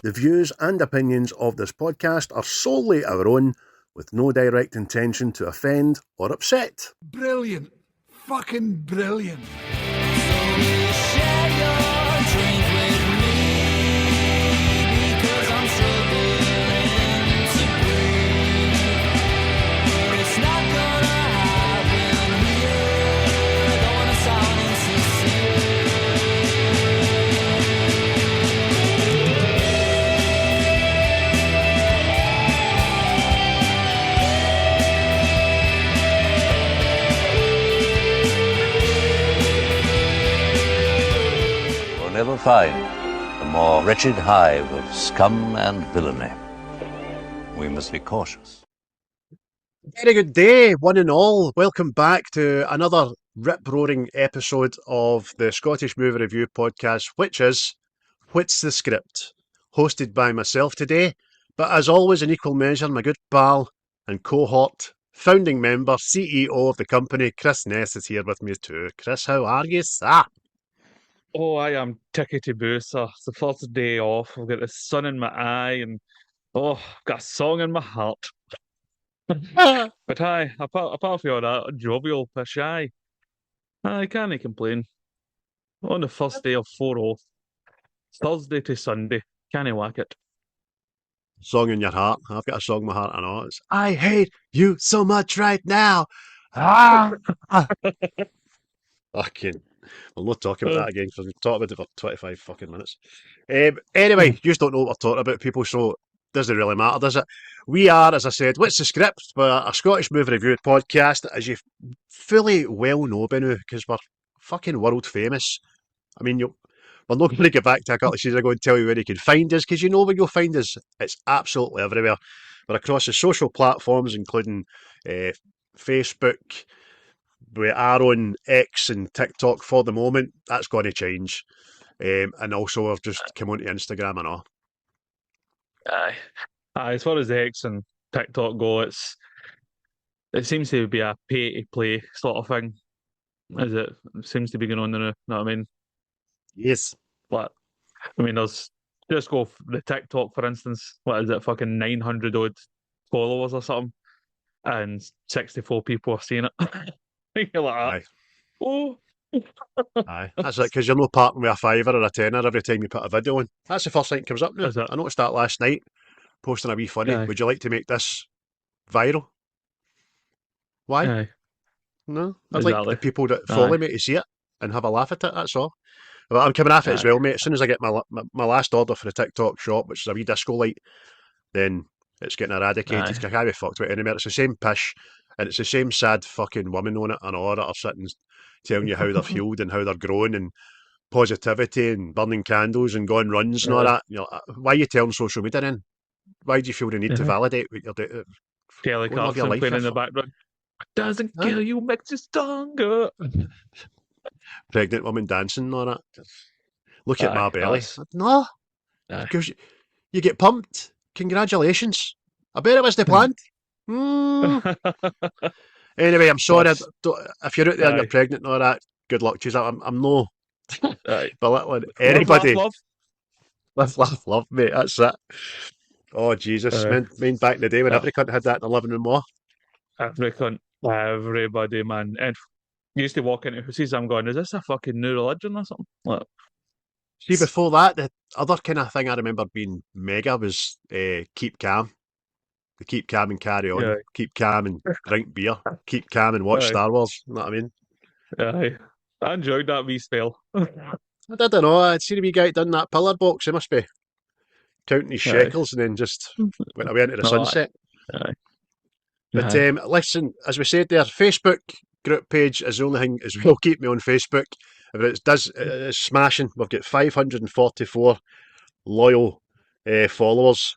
The views and opinions of this podcast are solely our own, with no direct intention to offend or upset. Brilliant. Fucking brilliant. Never find a more wretched hive of scum and villainy. We must be cautious. Very good day, one and all. Welcome back to another rip-roaring episode of the Scottish Movie Review podcast, which is Whit's the Script, hosted by myself today, but as always in equal measure, my good pal and cohort, founding member, CEO of the company, Chris Ness is here with me too. Chris, how are you, sir? Oh, I am tickety-boo, sir. It's the first day off. I've got the sun in my eye and, I've got a song in my heart. But aye, apart from all that, jovial-ish, aye. I can't complain. On the first day of 4 off, Thursday to Sunday, can't whack it. Song in your heart. I've got a song in my heart, I know. It's I hate you so much right now. Fucking. We'll not talk about that again because we've talked about it for 25 fucking minutes. Anyway, you just don't know what we're talking about, people, so it doesn't really matter, does it? We are, as I said, What's the Script? We're a Scottish movie review podcast, as you fully well know by now, because we're fucking world famous. I mean, we're not going to get back to a couple of seasons ago and tell you where you can find us, because you know where you'll find us. It's absolutely everywhere. We're across the social platforms, including Facebook. We are on X and TikTok for the moment. That's going to change. And also I've just come onto Instagram and all. Aye. As far as X and TikTok go, it seems to be a pay-to-play sort of thing. It seems to be going on there, know what I mean? Yes. But, I mean, there's, just go the TikTok, for instance, what is it, fucking 900 odd followers or something, and 64 people are seeing it. You're like, Aye. Oh. Aye. That's it, because you're not parting with a fiver or a tenner every time you put a video on. That's the first thing that comes up now. I noticed that last night, posting a wee funny. Aye. Would you like to make this viral? Why? Aye. No. I'd like the people that Aye. follow me to see it and have a laugh at it, that's all. Well, I'm coming at it as well, mate. As soon as I get my last order for the TikTok shop, which is a wee disco light, then it's getting eradicated. I can't be fucked with it anymore. It's the same pish, and it's the same sad fucking women on it and all that are sitting telling you how they're healed and how they're growing and positivity and burning candles and going runs and all that. You know, why are you telling social media then? Why do you feel the need to validate what you're doing? Kelly Clarkson playing in the background. Doesn't kill you, makes you stronger. Pregnant woman dancing and all that. Look at my belly. No, because you get pumped. Congratulations. I bet it was the plan. Anyway, I'm sorry. If you're out there and you're pregnant and all that, good luck to you. I'm no belittling anybody. Live, laugh, love, mate. That's it. Oh, Jesus. Mean back in the day when every cunt had that in the living room more. Every cunt. Everybody, man. And you used to walk into houses, I'm going, is this a fucking new religion or something? Like, see, before that, the other kind of thing I remember being mega was keep calm. The keep calm and carry on. Yeah. Keep calm and drink beer. Keep calm and watch Star Wars. You know what I mean? Aye. I enjoyed that wee spell. I don't know. I'd seen a wee guy done that pillar box. He must be counting his shekels and then just went away into the sunset. Aye. But listen, as we said there, Facebook group page is the only thing as well. Keep me on Facebook. But it's smashing. We've got 544 loyal followers,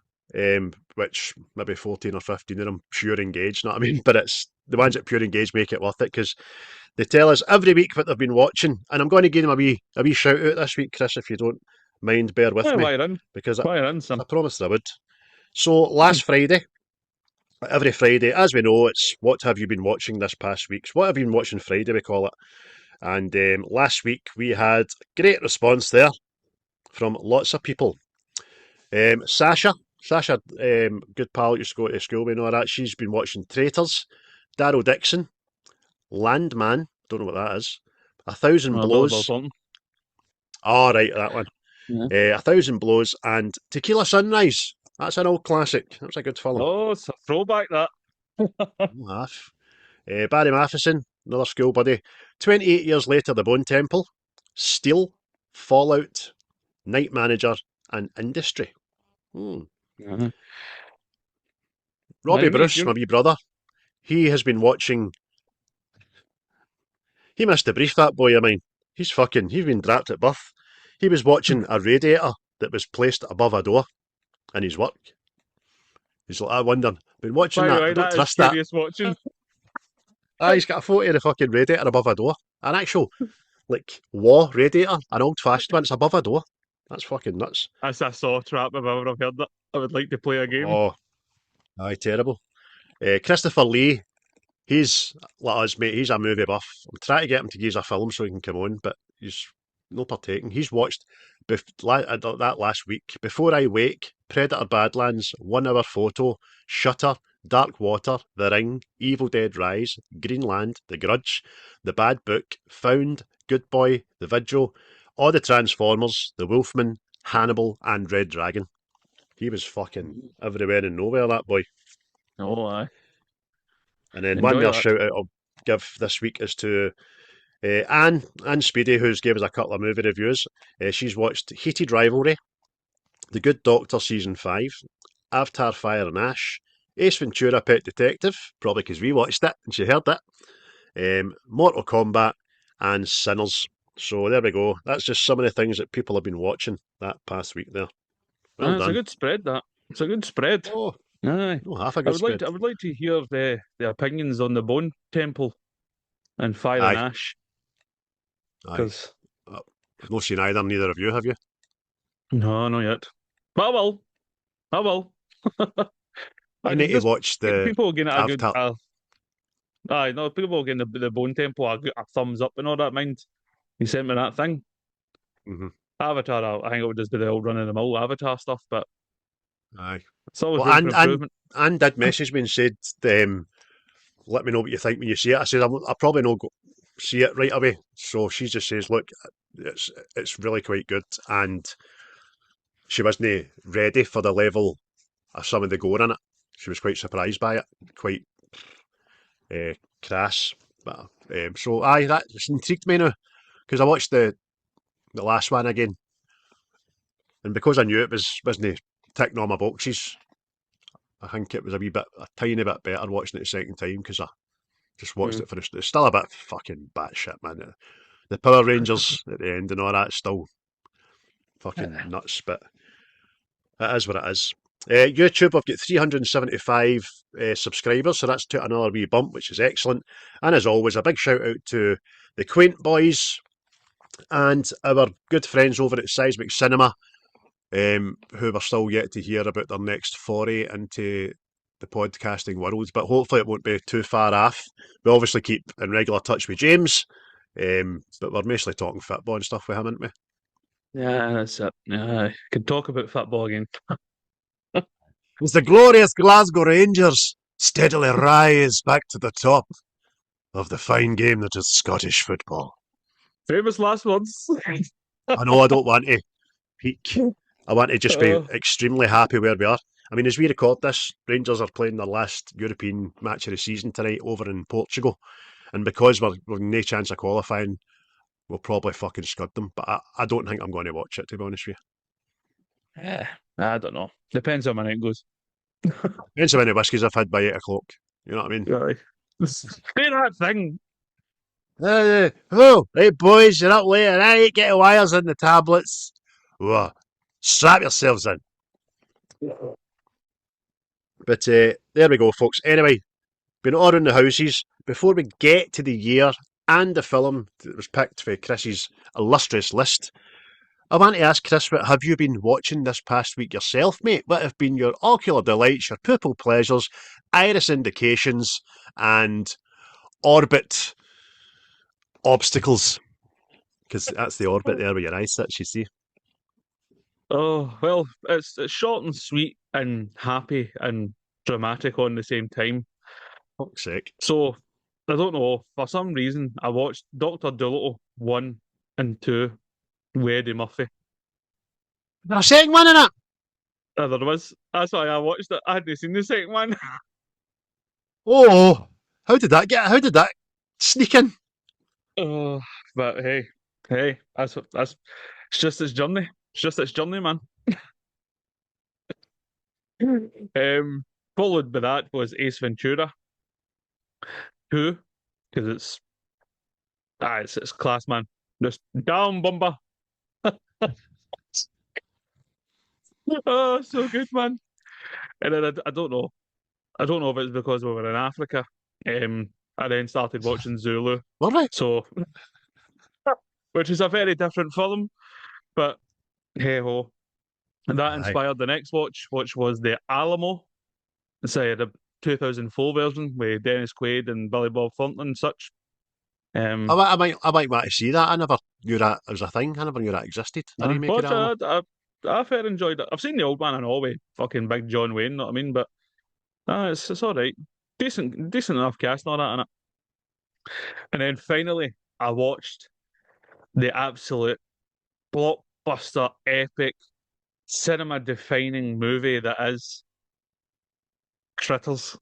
which maybe 14 or 15 of them pure engaged, you know what I mean? But it's the ones that pure engaged make it worth it, because they tell us every week what they've been watching. And I'm going to give them a wee shout out this week, Chris, if you don't mind, bear with me. Because I promised I would. So last Friday, every Friday, as we know, it's what have you been watching this past week? What have you been watching Friday, we call it. And last week we had great response there from lots of people. Sasha, good pal, used to go to school with and all that. She's been watching Traitors, Daryl Dixon, Landman, don't know what that is, A Thousand A bit about Blows. something. Oh, right, that one. Yeah. A Thousand Blows and Tequila Sunrise. That's an old classic. That was a good film. Oh, it's a throwback, that. Half. Barry Matheson, another school buddy. 28 years later, The Bone Temple, Steel, Fallout, Night Manager, and Industry. Uh-huh. Robbie Now, mate, Bruce, my wee brother, he has been watching. He missed the brief, that boy of mine. He's been drapped at birth. He was watching a radiator that was placed above a door in his work. He's like, I wonder, been watching by the that, I way, don't that is trust that. curious watching. He's got a photo of the fucking radiator above a door. An actual, like, war radiator, an old fashioned one, it's above a door. That's fucking nuts. That's a saw trap if I've ever heard that. I would like to play a game. Oh, aye, terrible. Christopher Lee, he's like us, mate. He's a movie buff. I'm trying to get him to give us a film so he can come on, but he's no partaking. He's watched that last week. Before I Wake, Predator Badlands, 1 Hour Photo, Shutter, Dark Water, The Ring, Evil Dead Rise, Greenland, The Grudge, The Bad Book, Found, Good Boy, The Vigil, all the Transformers, The Wolfman, Hannibal, and Red Dragon. He was fucking everywhere and nowhere, that boy. Oh, aye. And then Enjoy one more that. shout out I'll give this week is to Anne Speedy, who's gave us a couple of movie reviews. She's watched Heated Rivalry, The Good Doctor Season 5, Avatar Fire and Ash, Ace Ventura Pet Detective, probably because we watched it and she heard it, Mortal Kombat, and Sinners. So there we go. That's just some of the things that people have been watching that past week there. Well It's a done. good spread, that. It's a good spread. Oh, Aye. no, half a I good would like spread. to. I would like to hear the opinions on the Bone Temple and Fire and Aye. Ash. Aye. Because I've not seen either, neither of you, have you? no, not yet. But I will. I will. I need to Just watch the people getting a good. Avatar. Aye, no, people getting the Bone Temple a thumbs up and all that. Mind, he sent me that thing. Mhm. Avatar, I think it would just be the old run of the mill Avatar stuff, but Aye. it's always Well, room for improvement. and did message me and said, let me know what you think when you see it. I said, I'll probably not go see it right away. So she just says, look, it's really quite good. And she wasn't ready for the level of some of the gore in it. She was quite surprised by it, quite crass. But so aye, that's intrigued me now because I watched the last one again, and because I knew it wasn't ticking all my boxes, I think it was a tiny bit better watching it the second time because I just watched it for the. It's still a bit fucking batshit, man. The Power Rangers at the end and all that's still fucking nuts, but it is what it is. YouTube, I've got 375 subscribers, so that's to another wee bump, which is excellent. And as always, a big shout out to the Quaint Boys and our good friends over at Seismic Cinema, who are still yet to hear about their next foray into the podcasting world, but hopefully it won't be too far off. We obviously keep in regular touch with James, but we're mostly talking football and stuff with him, aren't we? Yeah, that's it. Yeah, can talk about football again. As the glorious Glasgow Rangers steadily rise back to the top of the fine game that is Scottish football. Famous last words. I know I don't want to peak. I want to just be extremely happy where we are. I mean, as we record this, Rangers are playing their last European match of the season tonight over in Portugal. And because we're no chance of qualifying, we'll probably fucking scud them. But I don't think I'm going to watch it, to be honest with you. Yeah, I don't know. Depends how my night goes. Depends how many whiskies I've had by 8 o'clock. You know what I mean? Aye. Say that thing. Right, boys, you're up late, and I ain't getting wires in the tablets. Whoa, strap yourselves in. But there we go, folks. Anyway, been all around the houses. Before we get to the year and the film that was picked for Chris's illustrious list, I want to ask Chris, what have you been watching this past week yourself, mate? What have been your ocular delights, your pupil pleasures, iris indications, and orbit obstacles? Because that's the orbit there where your eye sits, you see. Oh, well, it's short and sweet and happy and dramatic on the same time. Fuck's sake. So, I don't know, for some reason, I watched Dr. Dolittle 1 and 2 with Eddie Murphy. There's a second one in it. There was. That's why I watched it. I hadn't seen the second one. Oh, how did that sneak in? Oh, but hey, that's it's just its journey. It's just its journey, man. Um, Followed by that was Ace Ventura 2, because it's class, man. Just down bumper. Oh, so good, man. And then I don't know. I don't know if it's because we were in Africa. I then started watching Zulu. Were we? So, which is a very different film, but hey ho. And that Aye. inspired the next watch, which was the Alamo. Say the 2004 version with Dennis Quaid and Billy Bob Thornton and such. I might want to see that. I never knew that was a thing. I never knew that existed. A remake of Watch that. it. I fair enjoyed it. I've seen the old one and all with fucking big John Wayne, know what I mean? But it's all right. Decent enough cast and all that in it. And then finally, I watched the absolute blockbuster, epic, cinema-defining movie that is Critters.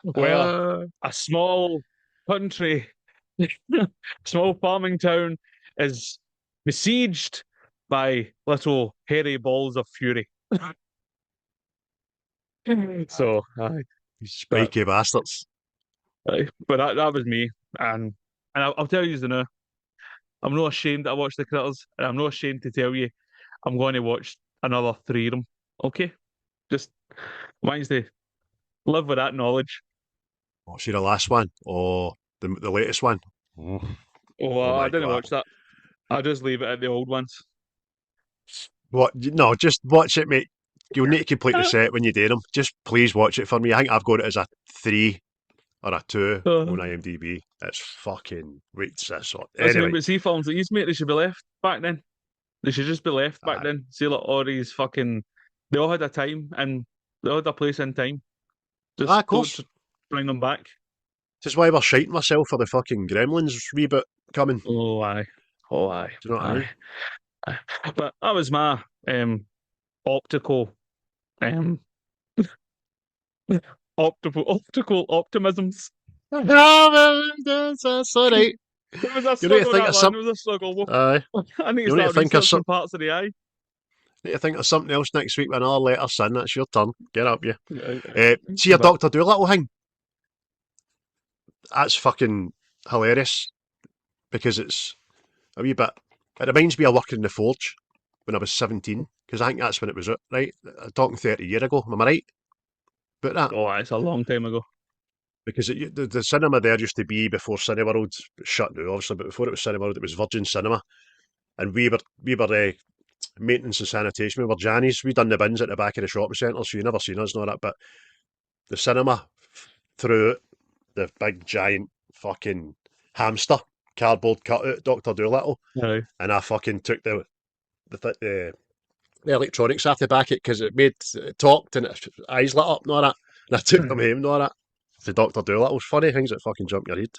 Where a small country, small farming town is besieged by little hairy balls of fury. So, Spiky bastards. but that was me, and I'll tell you now, I'm not ashamed that I watched the Critters, and I'm not ashamed to tell you I'm going to watch another 3 of them. Okay, just mine's to live with that knowledge. Oh, see the last one? Oh, the latest one? Oh, Oh, my I didn't God. watch that. I just leave it at the old ones. What? No, just watch it, mate. You'll need to complete the set when you do them. Just please watch it for me. I think I've got it as a 3 or a 2 on IMDb. It's fucking... Wait, this one. Anyway. But see, films like these, mate, they should be left back then. They should just be left back then. See, like, all these fucking... They all had a time, and they all had a place in time. Just of course. don't bring them back. This is why we're shiting myself for the fucking Gremlins reboot coming. Oh, aye. Oh, aye. Do you know what I mean? Aye. But that was my optical optical optimisms. That's all right. It was a You need to struggle, think that of one. some... It was a struggle. Aye. I need to You need to start think of researching parts of the eye. Need to think of something else next week when another letter sin. That's your turn. Get up, you. Right. See your But- Dr. Dolittle thing? That's fucking hilarious because it's a wee bit... It reminds me of working in the Forge when I was 17 because I think that's when it was out, right? I'm talking 30 years ago. Am I right? About that? Oh, it's a long time ago. Because the cinema there used to be before Cineworld shut now, obviously, but before it was Cineworld, it was Virgin Cinema, and we were maintenance and sanitation. We were Jannies. We done the bins at the back of the shopping centre, so you never seen us and all that. But the cinema through the big giant fucking hamster cardboard cutout Dr. Dolittle, Aye. and I fucking took the electronics off the back it because it talked and its eyes lit up and all that. And I took them home and all that. The Dr. Dolittle's funny things that fucking jump your head.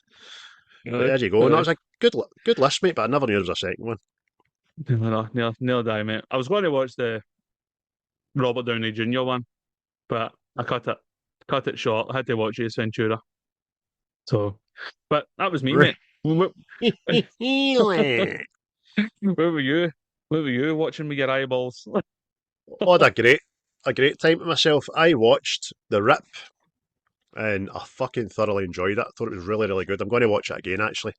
But there you go. And that was a good list, mate, but I never knew there was a second one. No, die, mate. I was going to watch the Robert Downey Jr. one, but I cut it short. I had to watch Ace Ventura. So, but that was me, mate. Where were you? Where were you watching with your eyeballs? Had a great time with myself. I watched The Rip and I fucking thoroughly enjoyed it. I thought it was really, really good. I'm going to watch it again, actually.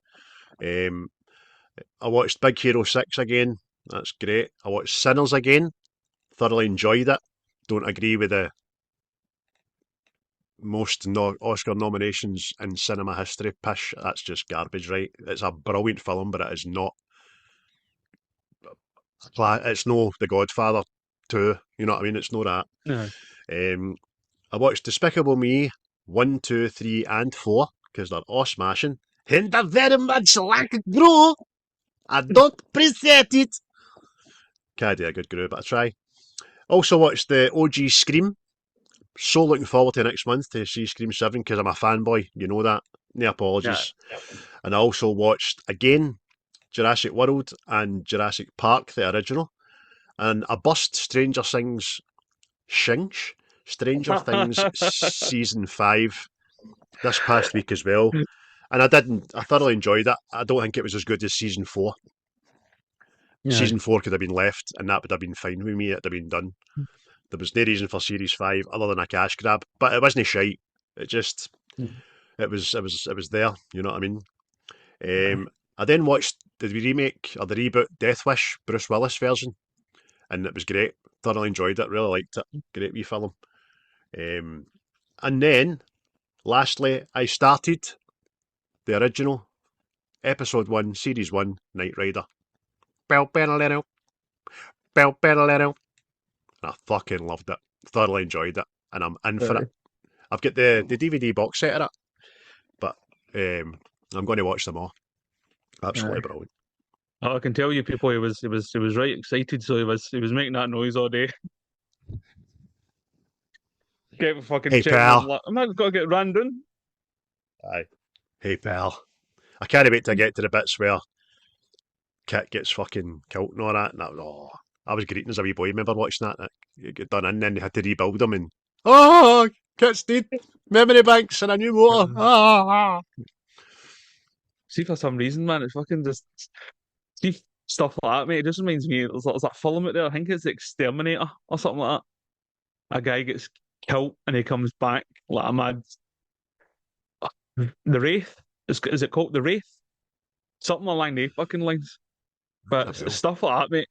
I watched Big Hero 6 again. That's great. I watched Sinners again. Thoroughly enjoyed it. Don't agree with the most Oscar nominations in cinema history pish. That's just garbage, right? It's a brilliant film, but it is not... It's no The Godfather 2, you know what I mean? It's no that. No. I watched Despicable Me 1, 2, 3 and 4 because they're all smashing. And they're very much like a grow. I don't appreciate it. Can't do a good group, but I try. Also watched the OG Scream. So looking forward to next month to see Scream 7 because I'm a fanboy. You know that. No Yeah. apologies. And I also watched, again, Jurassic World and Jurassic Park, the original. And I bust Stranger Things Shinsh. Stranger Things Season 5 this past week as well. And I thoroughly enjoyed it. I don't think it was as good as Season 4. Yeah. Season 4 could have been left and that would have been fine with me. It would have been done. There was no reason for Series 5 other than a cash grab. But it wasn't shite. It just it was there, you know what I mean? I then watched the remake or the reboot Death Wish Bruce Willis version, and it was great. Thoroughly enjoyed it. Really liked it. Great wee film. And then, lastly, I started the original Episode 1, Series 1, Knight Rider. Bell Benalero. Bell Benalero. And I fucking loved it. Thoroughly enjoyed it. And I'm in for it. I've got the DVD box set of it. But I'm going to watch them all. Absolutely brilliant. Oh, I can tell you, people, he was right excited, so he was making that noise all day. Get fucking Hey, checking pal. on, I'm not gonna get random. Aye. Hey, pal. I can't wait to get to the bits where Kit gets fucking killed and all that. And I was greeting as a wee boy. Remember watching that? It got done in, then they had to rebuild them. And, Kit's dead. Memory banks and a new motor. See, for some reason, man, it's fucking just see stuff like that, mate. It just reminds me. There's that film out there. I think it's The Exterminator or something like that. A guy gets killed and he comes back like a mad. The Wraith is it called The Wraith? Something along the fucking lines. But stuff like that, mate.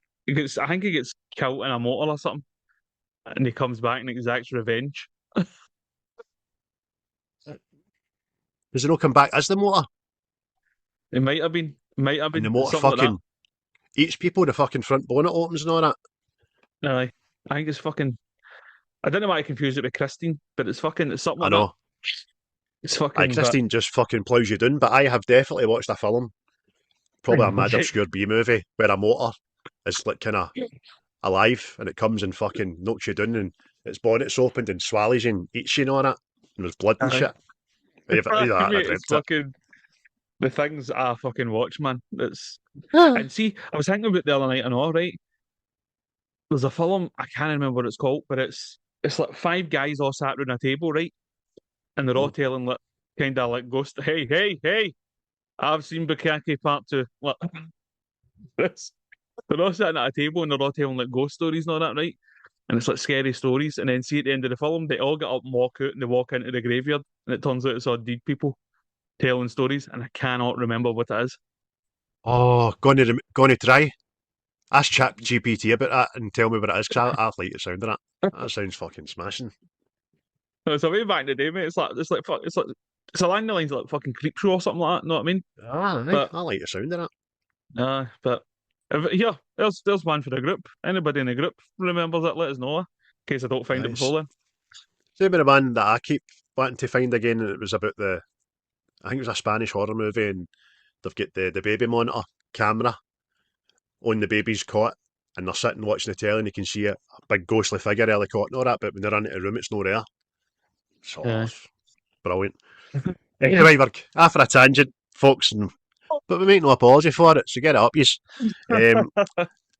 I think he gets killed in a motor or something, and he comes back and exacts revenge. Does it not come back as the motor? It might have been, And the motor something fucking like eats people, the fucking front bonnet opens and all that. that. Aye. I think it's fucking. I don't know why I confused it with Christine, but it's something I like know. that. It's fucking. Christine just fucking plows you down, but I have definitely watched a film, probably a mad obscure B movie, where a motor is like kind of alive and it comes and fucking knocks you down and its bonnet's opened and swallows you and eats you and all that. And there's blood and shit. Either that, I Mate, dreamt it's it. fucking the things I fucking watch, man. It's and see, I was thinking about it the other night and all right. There's a film I can't remember what it's called, but it's like five guys all sat around a table, right? And they're all telling like kind of like ghost, hey, I've seen Bukaki Part 2. Like, they're all sitting at a table and they're all telling like ghost stories and all that, right? And it's like scary stories. And then see at the end of the film, they all get up and walk out and they walk into the graveyard, and it turns out it's all dead people telling stories, and I cannot remember what it is. Oh, going to try. Ask ChatGPT about that and tell me what it is, because I like the sound of that. That sounds fucking smashing. It's a way back in the day, mate. It's along the lines of like fucking creep show or something like that. You know what I mean? But I like the sound of that. but yeah, there's one for the group. Anybody in the group remembers it? Let us know in case I don't find it Nice. before then. Same with the one that I keep wanting to find again, and it was about I think it was a Spanish horror movie, and they've got the baby monitor camera on the baby's cot, and they're sitting watching the telly, and you can see a big ghostly figure out of the cot and all that, but when they're into the room, it's not there. So, it's brilliant. Anyway, we're off for a tangent, folks, but we make no apology for it, so get it up, yes.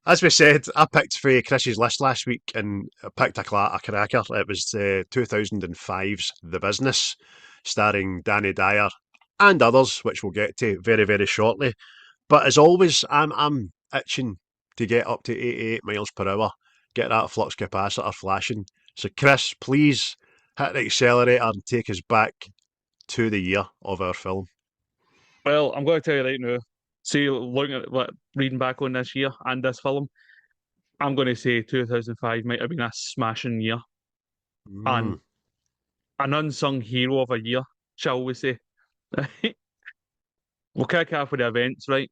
As we said, I picked for Chris's list last week, and I picked a cracker. It was 2005's The Business, starring Danny Dyer and others, which we'll get to very, very shortly. But as always, I'm itching to get up to 88 miles per hour, get that flux capacitor flashing. So Chris, please hit the accelerator and take us back to the year of our film. Well, I'm going to tell you right now. See, looking at reading back on this year and this film, I'm going to say 2005 might have been a smashing year and an unsung hero of a year, shall we say? We'll kick off with the events, right?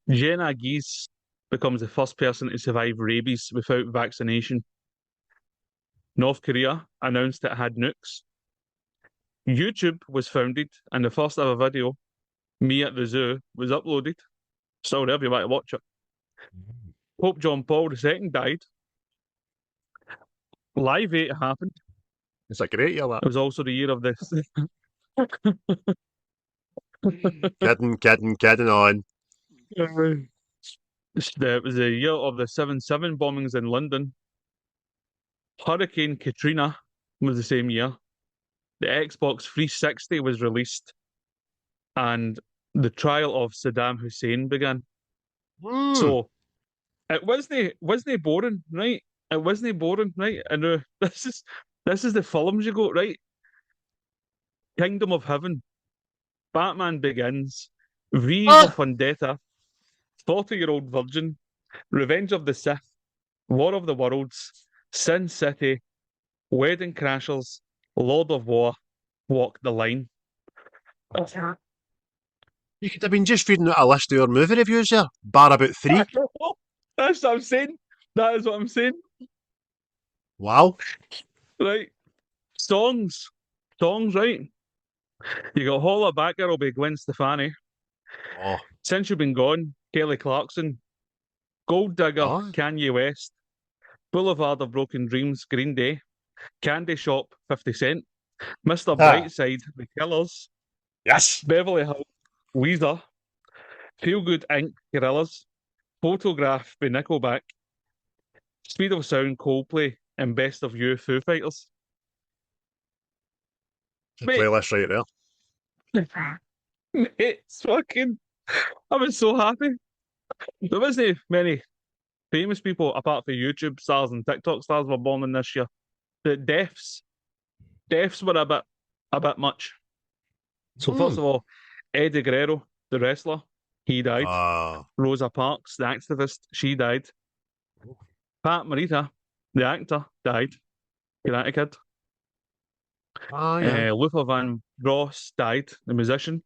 Jenna Geese becomes the first person to survive rabies without vaccination. North Korea announced it had nukes. YouTube was founded, and the first ever video, me at the zoo, was uploaded. Still there if you want to watch it. Pope John Paul II died. Live 8 happened. It's a great year, that. It was also the year of this. Kidding on. It was the year of the 7/7 bombings in London. Hurricane Katrina was the same year. The Xbox 360 was released, and the trial of Saddam Hussein began. So it wasn't boring, right? It wasn't boring, right? And this is the films you go, right? Kingdom of Heaven, Batman Begins, V for Vendetta, 40-Year-Old Virgin, Revenge of the Sith, War of the Worlds, Sin City, Wedding Crashers, Lord of War, Walk the Line. You could have been just reading out a list of your movie reviews there, bar about 3. That's what I'm saying. That is what I'm saying. Wow. Right. Songs, right? You got Holla Back Girl by Gwen Stefani. Oh. Since You've Been Gone, Kelly Clarkson. Gold Digger, Kanye West. Boulevard of Broken Dreams, Green Day. Candy Shop, 50 Cent. Mr. Brightside, The Killers. Yes. Beverly Hills, Weezer. Feel Good Inc., Gorillaz. Photograph by Nickelback. Speed of Sound, Coldplay. And Best of You, Foo Fighters. Playlist right there. Mate, it's fucking... I was so happy. There wasn't many famous people, apart from YouTube stars and TikTok stars, were born in this year. The deaths were a bit much. So first of all, Eddie Guerrero, the wrestler, he died. Rosa Parks, the activist, she died. Pat Morita, the actor, died. Karate Kid. Luther Van Ross died, the musician.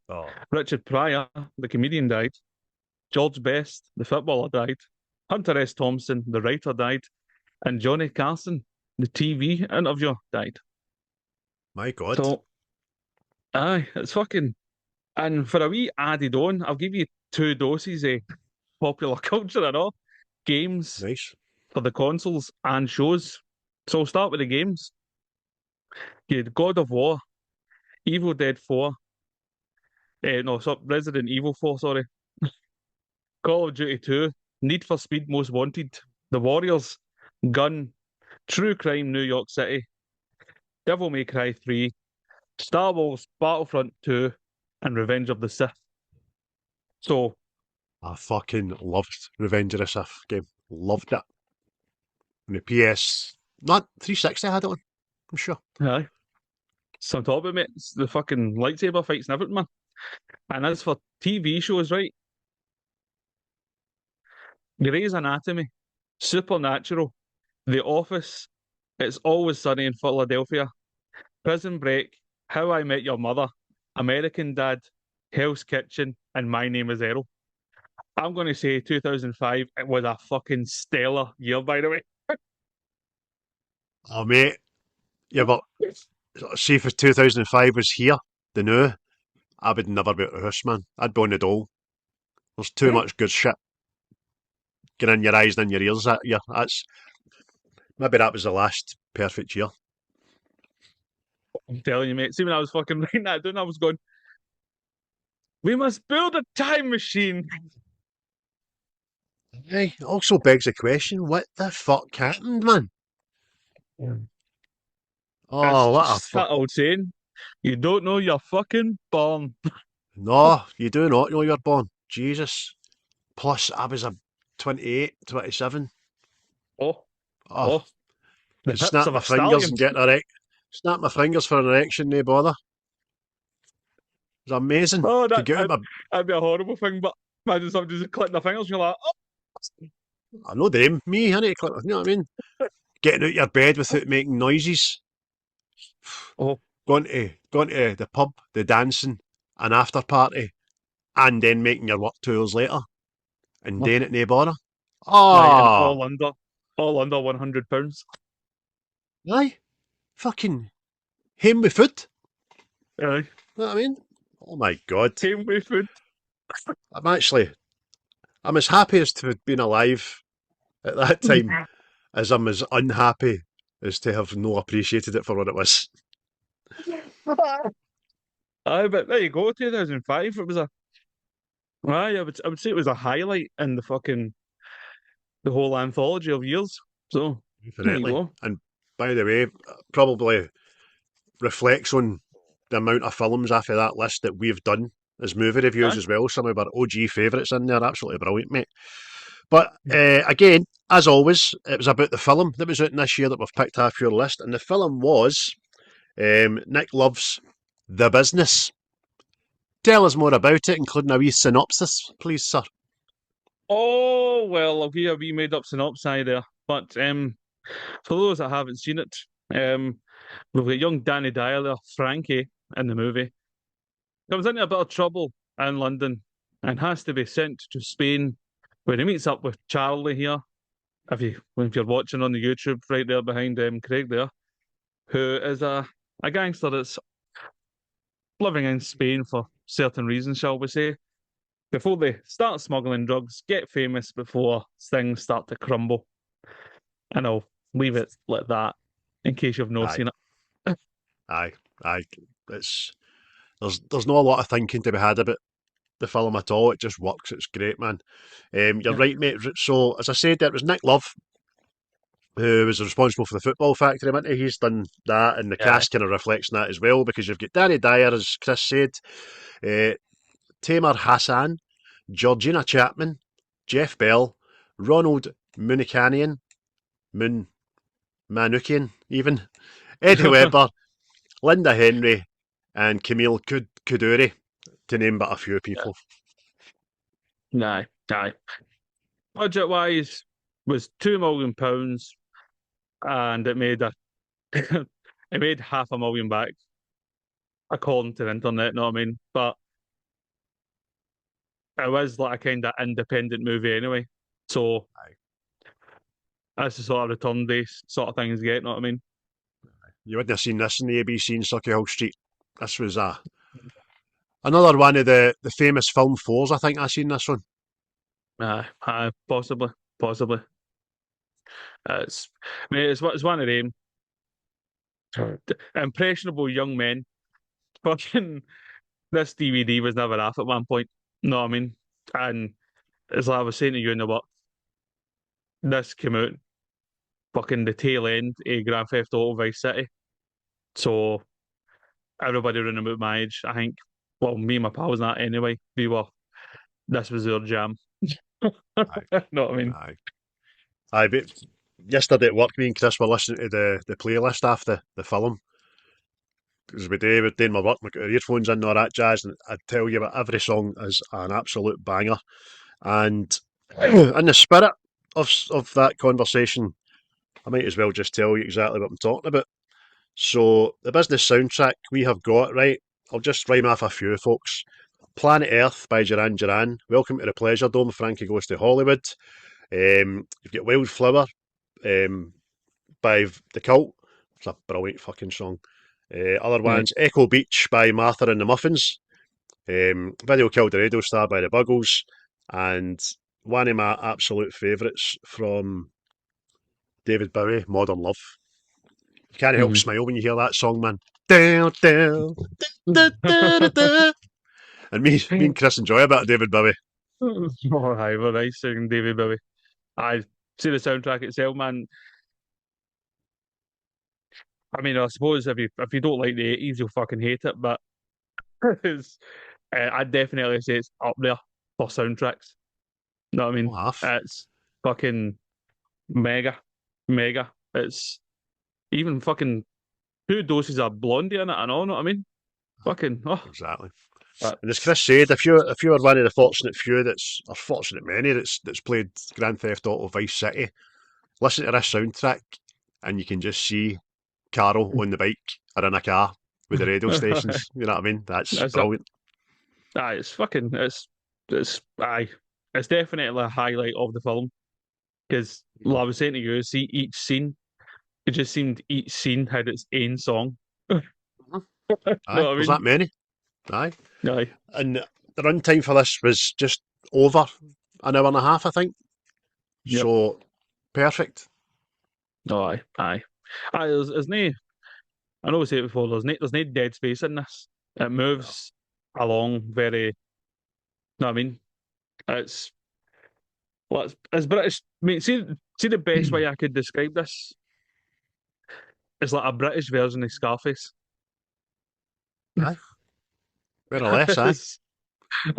Richard Pryor, the comedian, died. George Best, the footballer, died. Hunter S. Thompson, the writer, died. And Johnny Carson, the TV interviewer, died. My God. So, aye, it's fucking... And for a wee added on, I'll give you 2 doses of popular culture and all. Games for the consoles and shows. So I'll start with the games. You had God of War, Evil Dead 4. Resident Evil 4, sorry. Call of Duty 2, Need for Speed Most Wanted, The Warriors, Gun, True Crime New York City, Devil May Cry 3, Star Wars Battlefront 2, and Revenge of the Sith. So... I fucking loved Revenge of the Sith game. Loved it. And the PS... Not 360 I had it on, I'm sure. Aye. So on top of it, mate, it's the fucking lightsaber fights and everything, man. And as for TV shows, right? Grey's Anatomy, Supernatural, The Office, It's Always Sunny in Philadelphia, Prison Break, How I Met Your Mother, American Dad, Hell's Kitchen, and My Name is Earl. I'm going to say 2005, it was a fucking stellar year, by the way. Oh, mate. Yeah, but see if 2005 was here, the new, I would never be out of the house, man. I'd be on the dole. There's too much good shit getting in your eyes and in your ears that year. Maybe that was the last perfect year. I'm telling you, mate. See, when I was fucking writing that down, I was going, we must build a time machine. Hey, also begs the question, what the fuck happened, man? Oh, what a fuck. That old saying, you don't know you're fucking born. No, you do not know you're born. Jesus. Plus, I was a 28, 27. Snap my fingers and get an erection. Snap my fingers for an erection, no bother. It was amazing. Oh, that'd be a horrible thing, but imagine somebody just clicking their fingers and you're like, oh. I know them. Me, I need to click, you know what I mean? Getting out your bed without making noises. Going to the pub, the dancing, an after party, and then making your work 2 hours later. And doing it no bother. All under £100. Aye. Fucking him with food. Aye. You know what I mean? Oh my God. Him with food. I'm actually I'm as happy as to have been alive at that time as I'm as unhappy as to have no appreciated it for what it was. Aye, but there you go, 2005. It was a aye, I would say it was a highlight in the whole anthology of years. So there you Definitely. go. And by the way, probably reflects on the amount of films after that list that we've done as movie reviews Aye. as well. Some of our OG favourites in there, absolutely brilliant, mate. But again, as always, it was about the film that was out this year that we've picked off your list, and the film was Nick Love's The Business. Tell us more about it, including a wee synopsis, please, sir. Oh well, I'll give you a wee made up synopsis there. But for those that haven't seen it, we've got young Danny Dyer there, Frankie, in the movie. Comes into a bit of trouble in London and has to be sent to Spain where he meets up with Charlie here. If you're watching on the YouTube right there behind Craig there, who is a gangster that's living in Spain for certain reasons, shall we say, before they start smuggling drugs, get famous before things start to crumble. And I'll leave it like that in case you've not Aye. seen it. Aye, aye. There's not a lot of thinking to be had about the film at all. It just works. It's great, man. You're right, mate. So, as I said, it was Nick Love who was responsible for the Football Factory, wasn't he? He's done that, and the cast kind of reflects that as well, because you've got Danny Dyer, as Chris said, Tamer Hassan, Georgina Chapman, Jeff Bell, Ronald Manookian, Manookian even, Eddie Webber, Linda Henry, and Camille Coduri, to name but a few people. Aye. Budget wise was £2 million, and it made it made £500,000 back, according to the internet. Know what I mean? But it was like a kind of independent movie anyway. So that's the sort of return based sort of things get. Know what I mean? You wouldn't have seen this in the ABC in Sauchiehall Street. This was another one of the famous film fours, I think I seen this one. Possibly. It's, I mean, it's one of them impressionable young men. Fucking this DVD was never off at one point. Know what I mean? And as I was saying to you in the work, this came out fucking the tail end of Grand Theft Auto Vice City. So everybody around about my age, I think, well, me and my pals and that anyway, this was our jam. Know what I mean? Aye, but yesterday at work, me and Chris were listening to the playlist after the film. Because we're doing my work, we got our earphones in and all that jazz, and I tell you, but every song is an absolute banger. And in the spirit of that conversation, I might as well just tell you exactly what I'm talking about. So, the business soundtrack we have got, right, I'll just rhyme off a few, folks. Planet Earth by Duran Duran, Welcome to the Pleasure Dome, Frankie Goes to Hollywood. You've got Wildflower by The Cult. It's a brilliant fucking song. Other ones, Echo Beach by Martha and the Muffins. Video Killed the Radio Star by the Buggles. And one of my absolute favourites from David Bowie, Modern Love. You can't help smile when you hear that song, man. Down, down, da, da, da, da. And me and Chris enjoy a bit of David Bowie. Oh, aye, well, nice singing David Bowie. I see the soundtrack itself, man. I mean, I suppose if you don't like the 80s, you'll fucking hate it, but I'd definitely say it's up there for soundtracks. Know what I mean? It's fucking mega. It's even fucking 2 doses of Blondie in it and all, know what I mean? Fucking, Exactly. And as Chris said, if you're one of the fortunate few or fortunate many that's played Grand Theft Auto Vice City, listen to this soundtrack and you can just see Carol on the bike or in a car with the radio stations. You know what I mean? That's brilliant. It's definitely a highlight of the film. Because, I was saying to you, see each scene, it just seemed each scene had its own song. There's that many. Aye. Aye. And the runtime for this was just over an hour and a half, I think. Yep. So, perfect. Oh, aye. There's no. I know we said it before. There's no dead space in this. It moves along very. No, I mean, it's well, it's British. I mean, see the best way I could describe this is like a British version of Scarface. Aye. More or less, aye.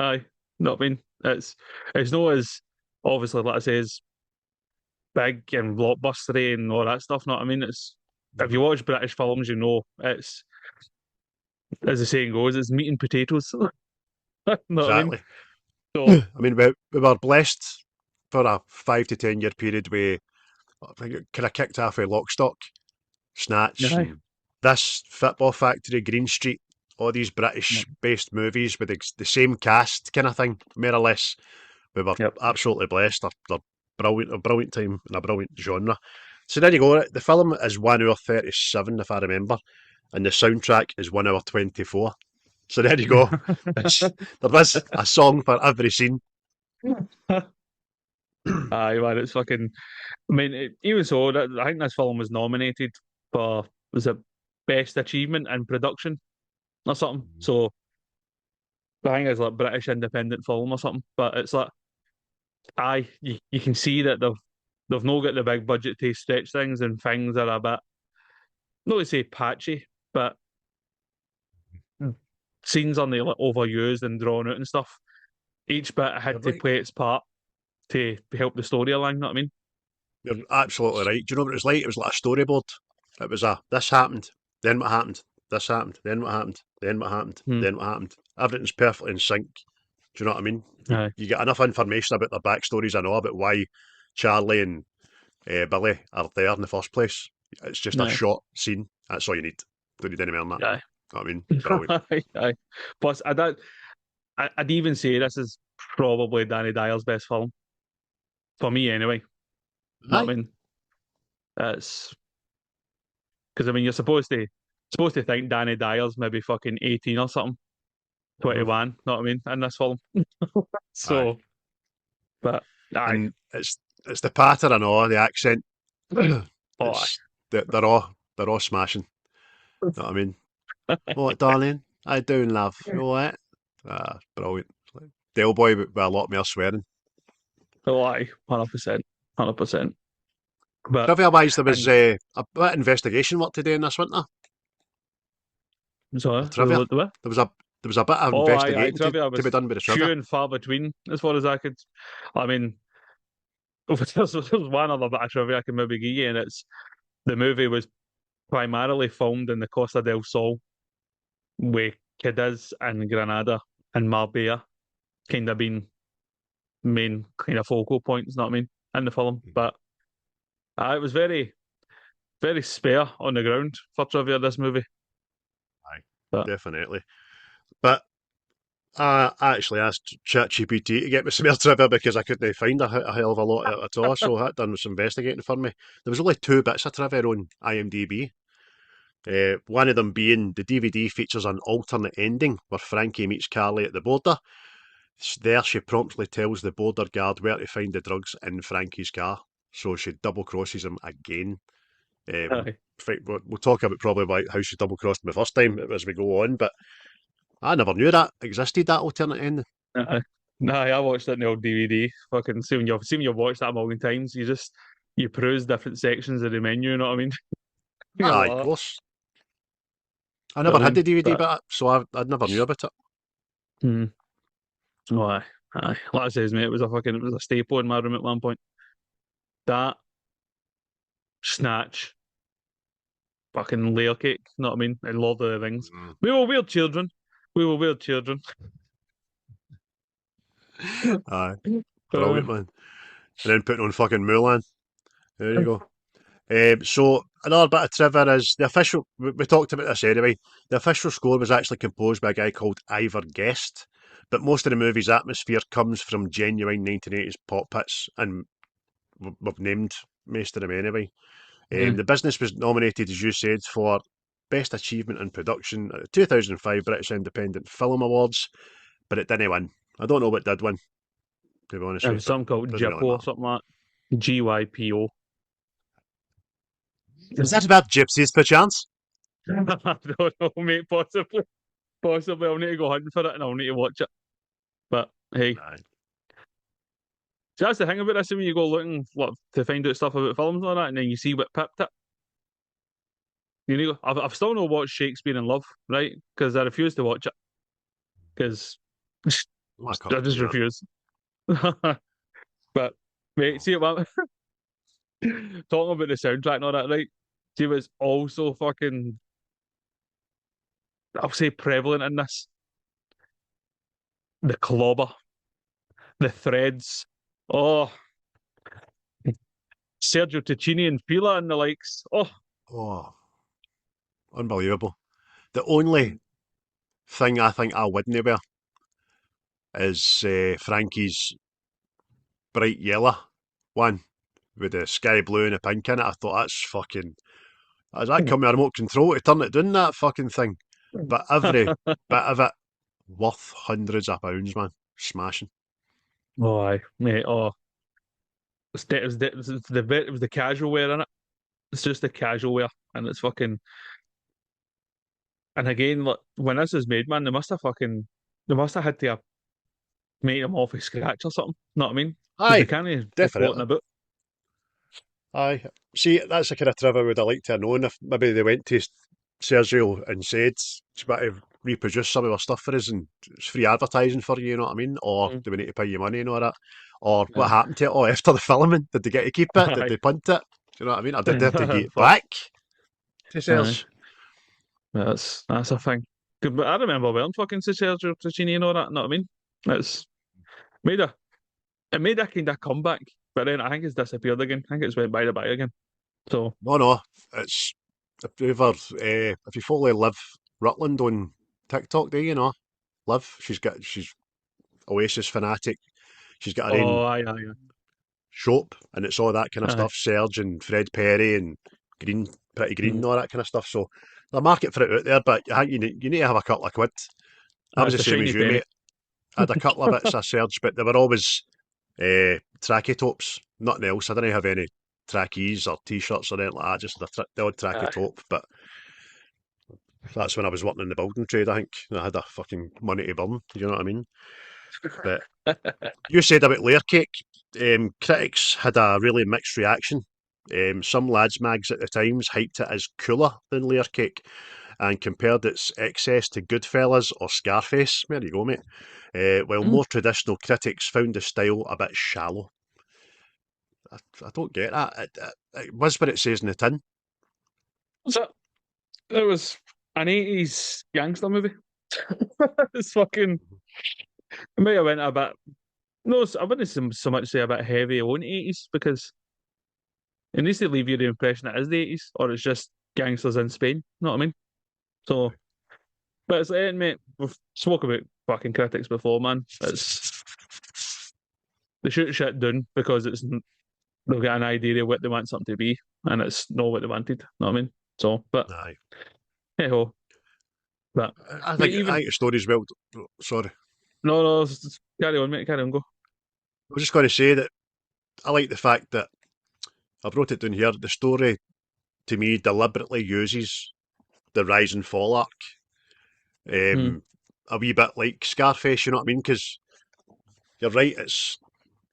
Aye, no, I mean, it's not as obviously, like I say, as big and blockbustery and all that stuff. Not, I mean, it's if you watch British films, you know it's as the saying goes, it's meat and potatoes. Know what I mean? Exactly. So I mean, we were blessed for a 5 to 10 year period where I think it kind of kicked off with Lock, Stock, Snatch, aye, and this Football Factory, Green Street, all these yep, British-based movies with the same cast kind of thing, more or less. We were yep. absolutely blessed. They're brilliant, a brilliant time and a brilliant genre. So there you go. The film is 1 hour 37, if I remember, and the soundtrack is 1 hour 24. So there you go. There is a song for every scene. Aye, man, it's fucking. I mean, even so, I think this film was nominated for was it best achievement in production or something. So I think it's like British independent film or something. But it's like, aye, you can see that they've not got the big budget to stretch things, and things are a bit not to say patchy, but scenes are like overused and drawn out and stuff. Each bit You're had to right. play its part to help the story along. You know what I mean? You're absolutely right. Do you know what it was like? It was like a storyboard. It was this happened, then what happened, this happened, then what happened, then what happened, Hmm. then what happened. Everything's perfectly in sync. Do you know what I mean? Aye. You get enough information about their backstories and all about why Charlie and Billy are there in the first place. It's just a Aye. short scene. That's all you need. Don't need any more than that. Aye. Know what I mean? Brilliant. Aye. Aye. Plus, I'd even say this is probably Danny Dyer's best film for me, anyway. Know what Aye. I mean? It's because I mean you're supposed to think Danny Dyer's maybe fucking 18 or something, Mhm. 21. Know what I mean? In this film, Aye. so but aye, And it's the patter and all, the accent. oh, It's they're all smashing. Know what I mean? What, darling? How you doing, love? You all right? Brilliant. Del Boy with a lot more swearing. aye, 100%, 100%. But Trivia wise, there was and a bit of investigation work to do in this winter for sorry, trivia. the way. There was a there was a bit of Oh, aye, investigating trivia to be was done with the few trivia. and far between as far as I could. I mean, there's one other bit of trivia I can maybe give you, and it's the movie was primarily filmed in the Costa del Sol, with Cadiz and Granada and Marbella kind of being main kind of focal points, know what I mean, in the film. But it was very, very spare on the ground for trivia, this movie. Aye, But definitely. But I actually asked ChatGPT to get me some more trivia because I couldn't find a hell of a lot at all. So that done some investigating for me. There was only 2 bits of trivia on IMDb. One of them being the DVD features an alternate ending where Frankie meets Carly at the border. There, she promptly tells the border guard where to find the drugs in Frankie's car, so she double crosses him again. aye, We'll talk about probably about how she double crossed him the first time as we go on, but I never knew that existed, that alternate ending. aye. Nah, I watched it in the old DVD. Fucking see when you've watched that a million times, you peruse different sections of the menu, you know what I mean? You're Aye, of like, course. I never had the brilliant. DVD But bit, so I never knew about it. hmm. Oh, aye. Like I says, mate, it was a staple in my room at one point. That Snatch, fucking layer cake, you know what I mean? And Lord of the Rings. Mm. We were weird children. We were weird children. Aye, Uh, brilliant, man. And then putting on fucking Mulan. There you go. So another bit of trivia is the official. We talked about this anyway. The official score was actually composed by a guy called Ivor Guest, but most of the movie's atmosphere comes from genuine 1980s pop hits, and we've named most of them anyway. mm, The business was nominated, as you said, for Best Achievement in Production at the 2005 British Independent Film Awards, but it didn't win. I don't know what did win. to be honest There with was you, but something called doesn't Gypo really or matter. something like that. GYPO. Is that about gypsies, perchance? I don't know, mate. Possibly. Possibly. I'll need to go hunting for it and I'll need to watch it. But hey. Aye. So that's the thing about this when you go looking to find out stuff about films and all that, and then you see what pipped it. You know, I've still not watched Shakespeare in Love, right? Because I refuse to watch it. Because My cup I of just tea, that. refuse. But mate, see what talking about the soundtrack and all that, right? See what's also fucking, I'll say, prevalent in this: the clobber, the threads. Oh, Sergio Ticini and Fila and the likes. Oh, Oh, unbelievable. The only thing I think I wouldn't wear is Frankie's bright yellow one with the sky blue and the pink in it. I thought that's fucking. Does that come with a remote control to turn it down, that fucking thing? But every bit of it worth hundreds of pounds, man. Smashing. oh, aye, mate. Oh, it was the casual wear in it. It's just the casual wear, and it's fucking. And again, like when this was made, man, they must have had to have made them off of scratch or something. Know what I mean? Because they Aye, can't be floating definitely. about. Aye. See, that's the kind of trivia would I like to have known if maybe they went to Sergio and said, "Do you want to reproduce some of our stuff for us and it's free advertising for you," you know what I mean? Or Mm. do we need to pay you money and all that? Or what Yeah. happened to it all after the filming? Did they get to keep it? Did Aye. they punt it? Do you know what I mean? Or did they have to get it Fuck. back to Aye. Serge? That's a thing. But I remember wearing fucking Sergio Ticini and all that. Know what I mean? It's made a it made a kind of comeback, but then I think it's disappeared again. I think it's went by the by again. So No, no. It's if you ever if you follow Liv Rutland on TikTok, do you know? Liv, she's Oasis fanatic. She's got her oh own aye. shop, and it's all that kind of Aye. stuff. Serge and Fred Perry and Green, Pretty Green, Mm. and all that kind of stuff. So the market for it out there, but I think you need to have a couple of quid. I was That's the a same as shiny you, penny. mate. I had a couple of bits of Serge, but they were always tracky tops, nothing else. I didn't have any trackies or t-shirts or anything like that. Just the odd tracky Aye. top, but that's when I was working in the building trade. I think I had a fucking money to burn. You know what I mean? But you said about layer cake. Critics had a really mixed reaction. Some lads mags at the times hyped it as cooler than layer cake and compared its excess to Goodfellas or Scarface. There you go, mate. While Mm. more traditional critics found the style a bit shallow. I don't get that. It was what it says in the tin. So it was an 80s gangster movie. It's fucking. It may have went a bit. No, I wouldn't so much say a bit heavy on 80s because it needs to leave you the impression it is the 80s or it's just gangsters in Spain. Know what I mean? So, but it's mate. We've spoke about fucking critics before, man. It's they shoot shit down because they've got an idea of what they want something to be, and it's not what they wanted. Know what I mean? So, but Aye. hey ho. But I mate, think even the story's well. Sorry, no, carry on, mate. Carry on, go. I was just going to say that I like the fact that I wrote it down here. The story to me deliberately uses the rise and fall arc, Hmm. a wee bit like Scarface. You know what I mean? Because you're right.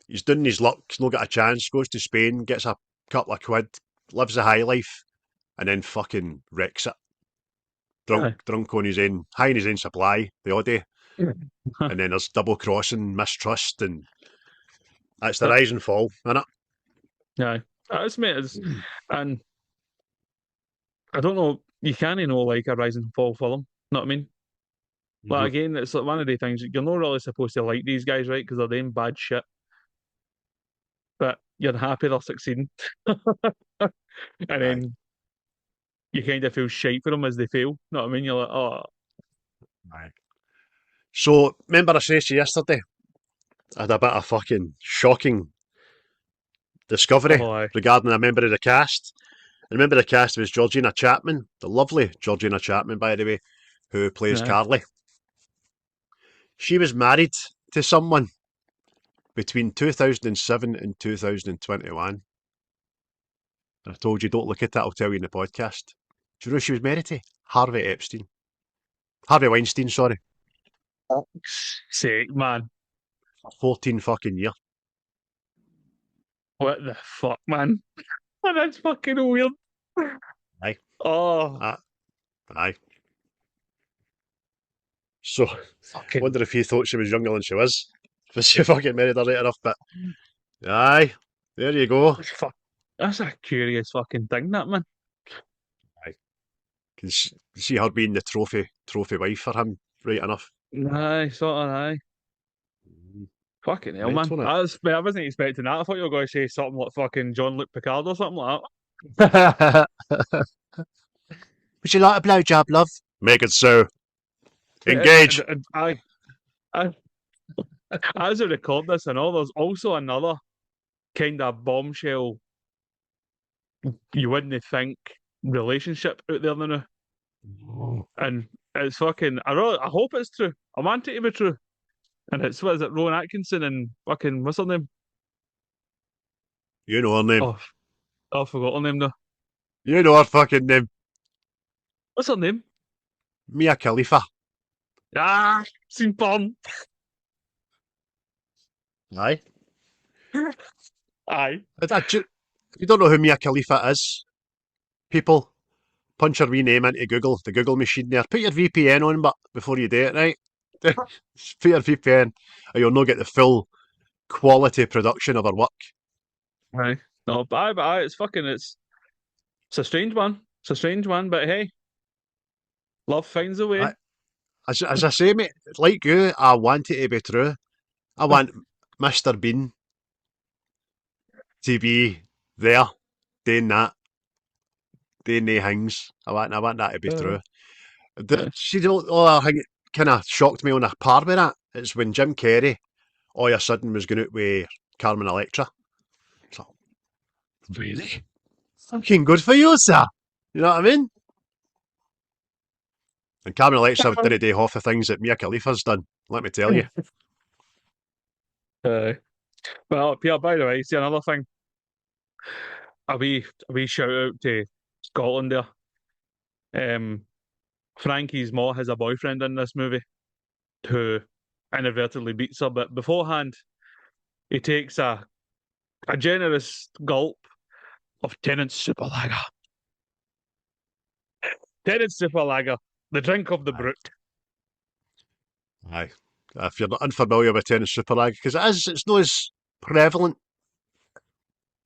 He's done his luck. He's not got a chance. Goes to Spain, gets a couple of quid, lives a high life, and then fucking wrecks it. Aye. Drunk on his own, high in his own supply the odd day, Yeah. and then there's double crossing, mistrust, and that's the Yep. rise and fall, isn't it? Aye. It's mate, and I don't know. You can't know like a rise and fall film. Know what I mean? But Mm-hmm. again, it's like one of the things you're not really supposed to like these guys, right? Because they're doing bad shit. But you're happy they're succeeding, and Aye, then you kind of feel shite for them as they fail. Know what I mean? You're like, oh, aye. So remember I said to you yesterday, I had a bit of fucking shocking discovery oh, aye, regarding a member of the cast. And remember the cast was Georgina Chapman, the lovely Georgina Chapman, by the way, who plays aye. Carly. She was married to someone between 2007 and 2021. I told you don't look at it, I'll tell you in the podcast. Do you know who she was married to? Harvey Weinstein, sorry. Sake, man. 14 fucking years. What the fuck, man? That's fucking weird. Aye. Oh, Aye. So, fucking. wonder if he thought she was younger than she was. But she fucking married her later enough, but aye, there you go. That's a curious fucking thing, that, man. Aye. Can see her being the trophy wife for him, right enough. Aye, sort of, aye. Fucking hell, man. Mental, innit? I wasn't expecting that. I thought you were going to say something like fucking Jean-Luc Picard or something like Would you like a blowjob, love? Make it so. that. Engage. I, as I record this, I know there's also another kind of bombshell you wouldn't think relationship out there now. And it's fucking, I hope it's true. I want it to be true. And it's, what is it, Rowan Atkinson and fucking, what's her name? You know her name. Oh, I forgot her name now. You know her fucking name. What's her name? Mia Khalifa. Ah, seen porn. Aye. Aye. If you don't know who Mia Khalifa is, people, punch her wee name into Google, the Google machine there. Put your VPN on, but before you do it, right? Put your VPN, or you'll not get the full quality production of her work. Aye. No, but aye, it's fucking, it's a strange one. It's a strange one, but hey, love finds a way. Aye. As I say, mate, like you, I want it to be true. I want Mr. Bean to be there, doing that, doing the things. I want that to be true. She don't. Oh, I think it kind of shocked me on a par with that. It's when Jim Carrey all of a sudden was going out with Carmen Electra. So, really? Fucking good for you, sir. You know what I mean? And Carmen Electra didn't do half the things that Mia Khalifa's done. Let me tell you. Well, Pierre, by the way, see another thing. A wee shout out to Scotland there. Frankie's ma has a boyfriend in this movie who inadvertently beats her, but beforehand he takes a generous gulp of Tennant's Super Lager. Tennant's Super Lager, the drink of the brute. Aye. If you're not unfamiliar with Tennis Super Lag, because it's not as prevalent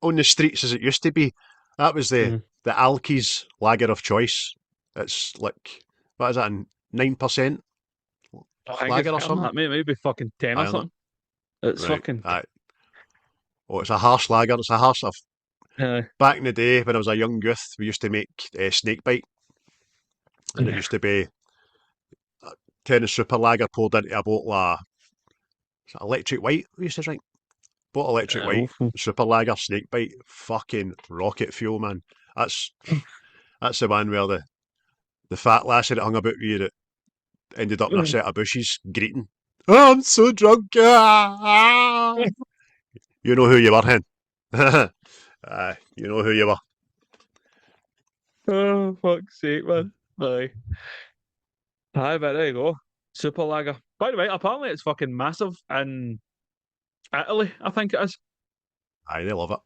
on the streets as it used to be. That was the Alkies lager of choice. It's like, what is that, 9% lager or something? Maybe fucking 10 or something. It's right. fucking... Aye. Oh, it's a harsh lager. It's a harsh... Back in the day, when I was a young youth, we used to make snakebite. And it used to be Tennis Super Lager poured into a bottle of electric white, we used to drink. Bottle electric white, Super Lager, snakebite, fucking rocket fuel, man. That's the one where the fat lassie that hung about with you that ended up in a set of bushes greeting. Oh, I'm so drunk. You know who you were, hen. You know who you were. Oh, fuck's sake, man. Aye. Aye, but there you go. Super Lager. By the way, apparently it's fucking massive in Italy, I think it is. Aye, they love it.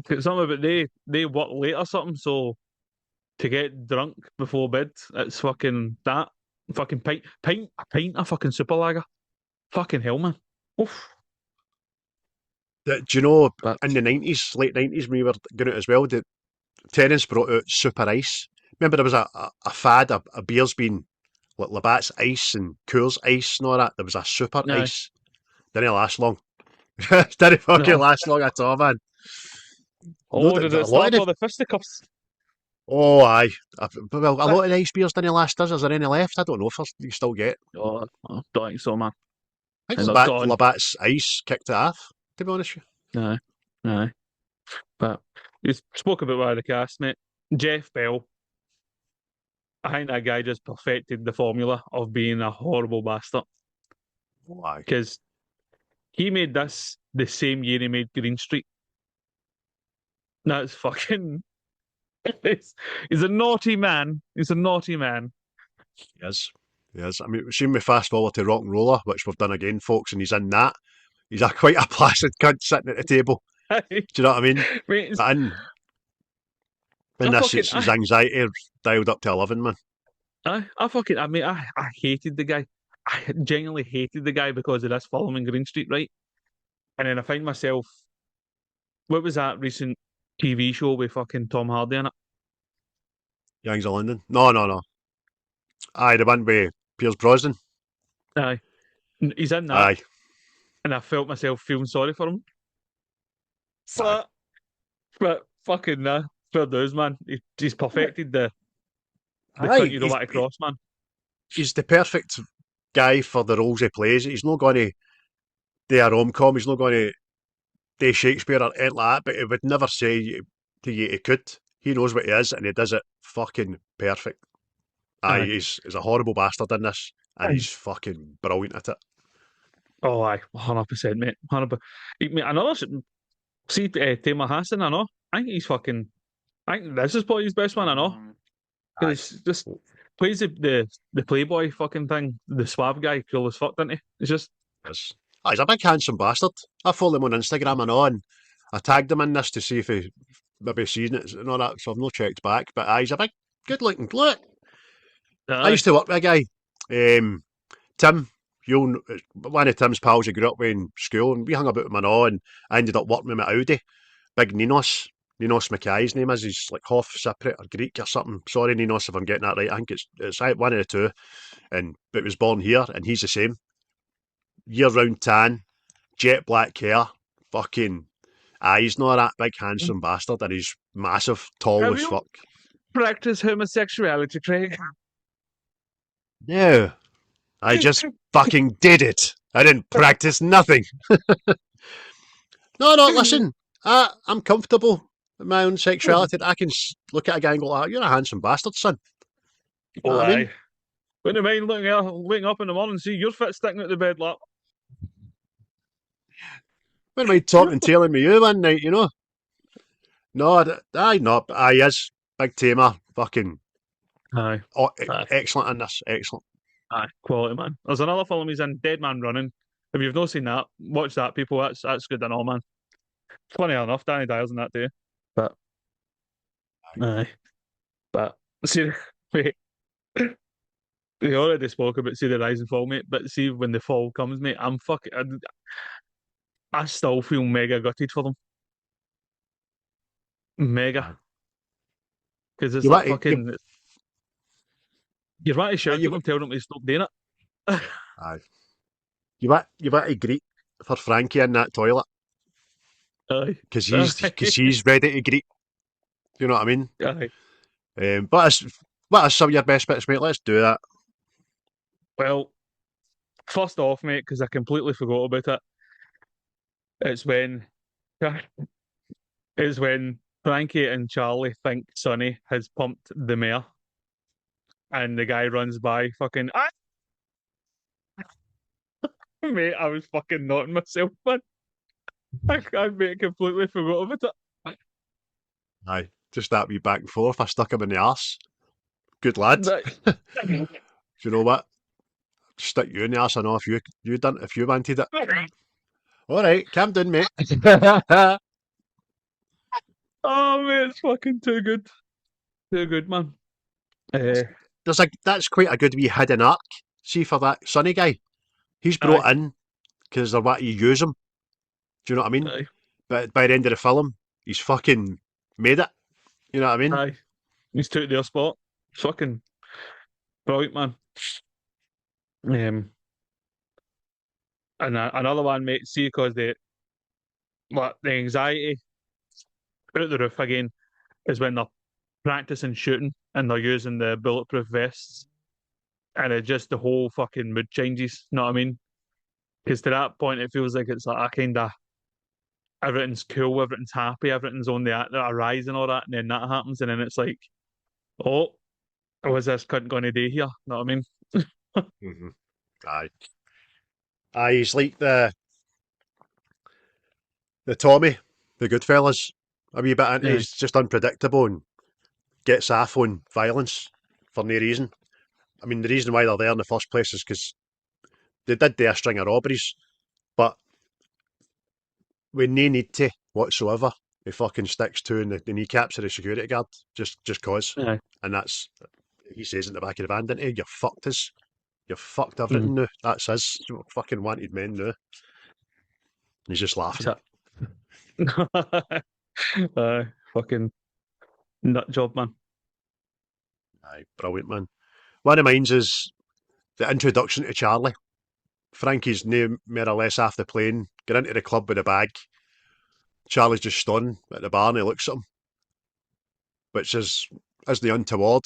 It's something about they work late or something, so to get drunk before bed, it's fucking that. Fucking a pint of fucking Super Lager. Fucking hell, man. Oof. Do you know, in the 90s, late 90s, when we were going out as well, Terence brought out Super Ice. Remember there was a fad, a beer's been like Labatt's Ice and Coors Ice and all that. There was a Super Ice. Didn't last long. Didn't fucking last long at all, man. Oh, did it start for the fisticuffs? Oh, aye. Well, a lot of the ice beers didn't last us. Is there any left? I don't know if you still get. Oh, I don't think so, man. I think Labatt's Ice kicked it off, to be honest with you. Aye. But you spoke about one of the cast, mate. Jeff Bell. I think that guy just perfected the formula of being a horrible bastard. Why? Because he made this the same year he made Green Street. That's fucking. He's a naughty man. He's a naughty man. Yes. Yes. I mean, we've seen me fast forward to Rock and Roller, which we've done again, folks, and he's in that. He's quite a placid cunt sitting at the table. Do you know what I mean? Mate, But in this, his anxiety dialed up to 11, man. I hated the guy. I genuinely hated the guy because of this film in Green Street, right? And then I find myself, what was that recent TV show with fucking Tom Hardy in it? Gangs of London. No. Aye, the one with Pierce Brosnan. Aye. He's in that, Aye. and I felt myself feeling sorry for him. Aye. But fucking fair dues, man. He's perfected the Aye, cunt you don't want to cross, man. He's the perfect guy for the roles he plays. He's not going to do a rom-com. He's not going to do Shakespeare or anything like that, but he would never say to you he could. He knows what he is, and he does it fucking perfect. Aye, he's a horrible bastard in this, and he's fucking brilliant at it. Oh, aye, 100%, mate. 100%. Mate, another see Tamer Hassan, I know. I think he's fucking. I think this is probably his best one, I know. Because just plays the playboy fucking thing, the suave guy, cool as fuck, doesn't he? It's just. Yes. He's a big handsome bastard. I follow him on Instagram and all, and I tagged him in this to see if he maybe seen it and all that, so I've not checked back. But he's a big, good-looking bloke. I used to work with a guy, Tim. One of Tim's pals he grew up with in school, and we hung about with him and all, and I ended up working with him at Audi. Big Ninos Mackay's name is. He's like half Cypriot or Greek or something. Sorry, Ninos, if I'm getting that right. I think it's one of the two. But was born here, and he's the same. Year-round tan, jet black hair, fucking eyes, not that big handsome bastard, and he's massive, tall Have as you fuck. practice homosexuality, Craig? No, I just fucking did it. I didn't practice nothing. No, listen. I'm comfortable with my own sexuality. I can look at a guy and go, you're a handsome bastard, son. You know what I mean? Wouldn't mind waking up in the morning and see your foot sticking out the bed lap. When am I talking telling me you one night, you know? No, I is. Big Tamer, fucking excellent in this, excellent. Aye, quality, man. There's another film he's in, Dead Man Running. If you've not seen that, watch that, people. That's good and all, man. Funny enough, Danny Dyer's in that too. But aye. But see, wait. We already spoke about see the rise and fall, mate. But see when the fall comes, mate, I'm fucking. I still feel mega gutted for them. Mega. Because it's like fucking. You're right to shout at them, tell them to stop doing it. Aye. You want to greet for Frankie in that toilet. Aye. Because he's ready to greet. Do you know what I mean? Aye. What are some of your best bits, mate? Let's do that. Well, first off, mate, because I completely forgot about it. It's when Frankie and Charlie think Sonny has pumped the mare, and the guy runs by, fucking. Mate, I was fucking knotting myself, man. I mate, completely forgot about it. Aye, just that wee back and forth. I stuck him in the arse. Good lad. Do you know what? Stick you in the arse. I know if you wanted it. All right, calm down, mate. Oh mate, it's fucking too good, man. That's quite a good wee hidden arc. See for that Sonny guy, he's brought in because they're wanting to use him. Do you know what I mean? Aye. But by the end of the film, he's fucking made it. You know what I mean? Aye. He's took their spot. Fucking brilliant, man. And another one, mate. See, because the anxiety out the roof again is when they're practicing shooting and they're using the bulletproof vests, and it just the whole fucking mood changes. You know what I mean? Because to that point, it feels like it's like a kind of everything's cool, everything's happy, everything's on the rise and all that, and then that happens, and then it's like, oh, what's this cunt going to do here? You know what I mean? Mm-hmm. Aye, he's like The Tommy, the Goodfellas, a wee bit into. Yeah. He's just unpredictable and gets off on violence for no reason. I mean, the reason why they're there in the first place is because they did do a string of robberies, but with no need to whatsoever. He fucking sticks to and the kneecaps of the security guard just cause. Yeah. And that's, he says in the back of the van, didn't he? You fucked us. You fucked Mm. everything now. That's us. Fucking wanted men now. And he's just laughing. Fucking nut job, man. Aye, brilliant, man. One of mine's is the introduction to Charlie. Frankie's name more or less off the plane, get into the club with a bag. Charlie's just stunned at the bar and he looks at him, which is the untoward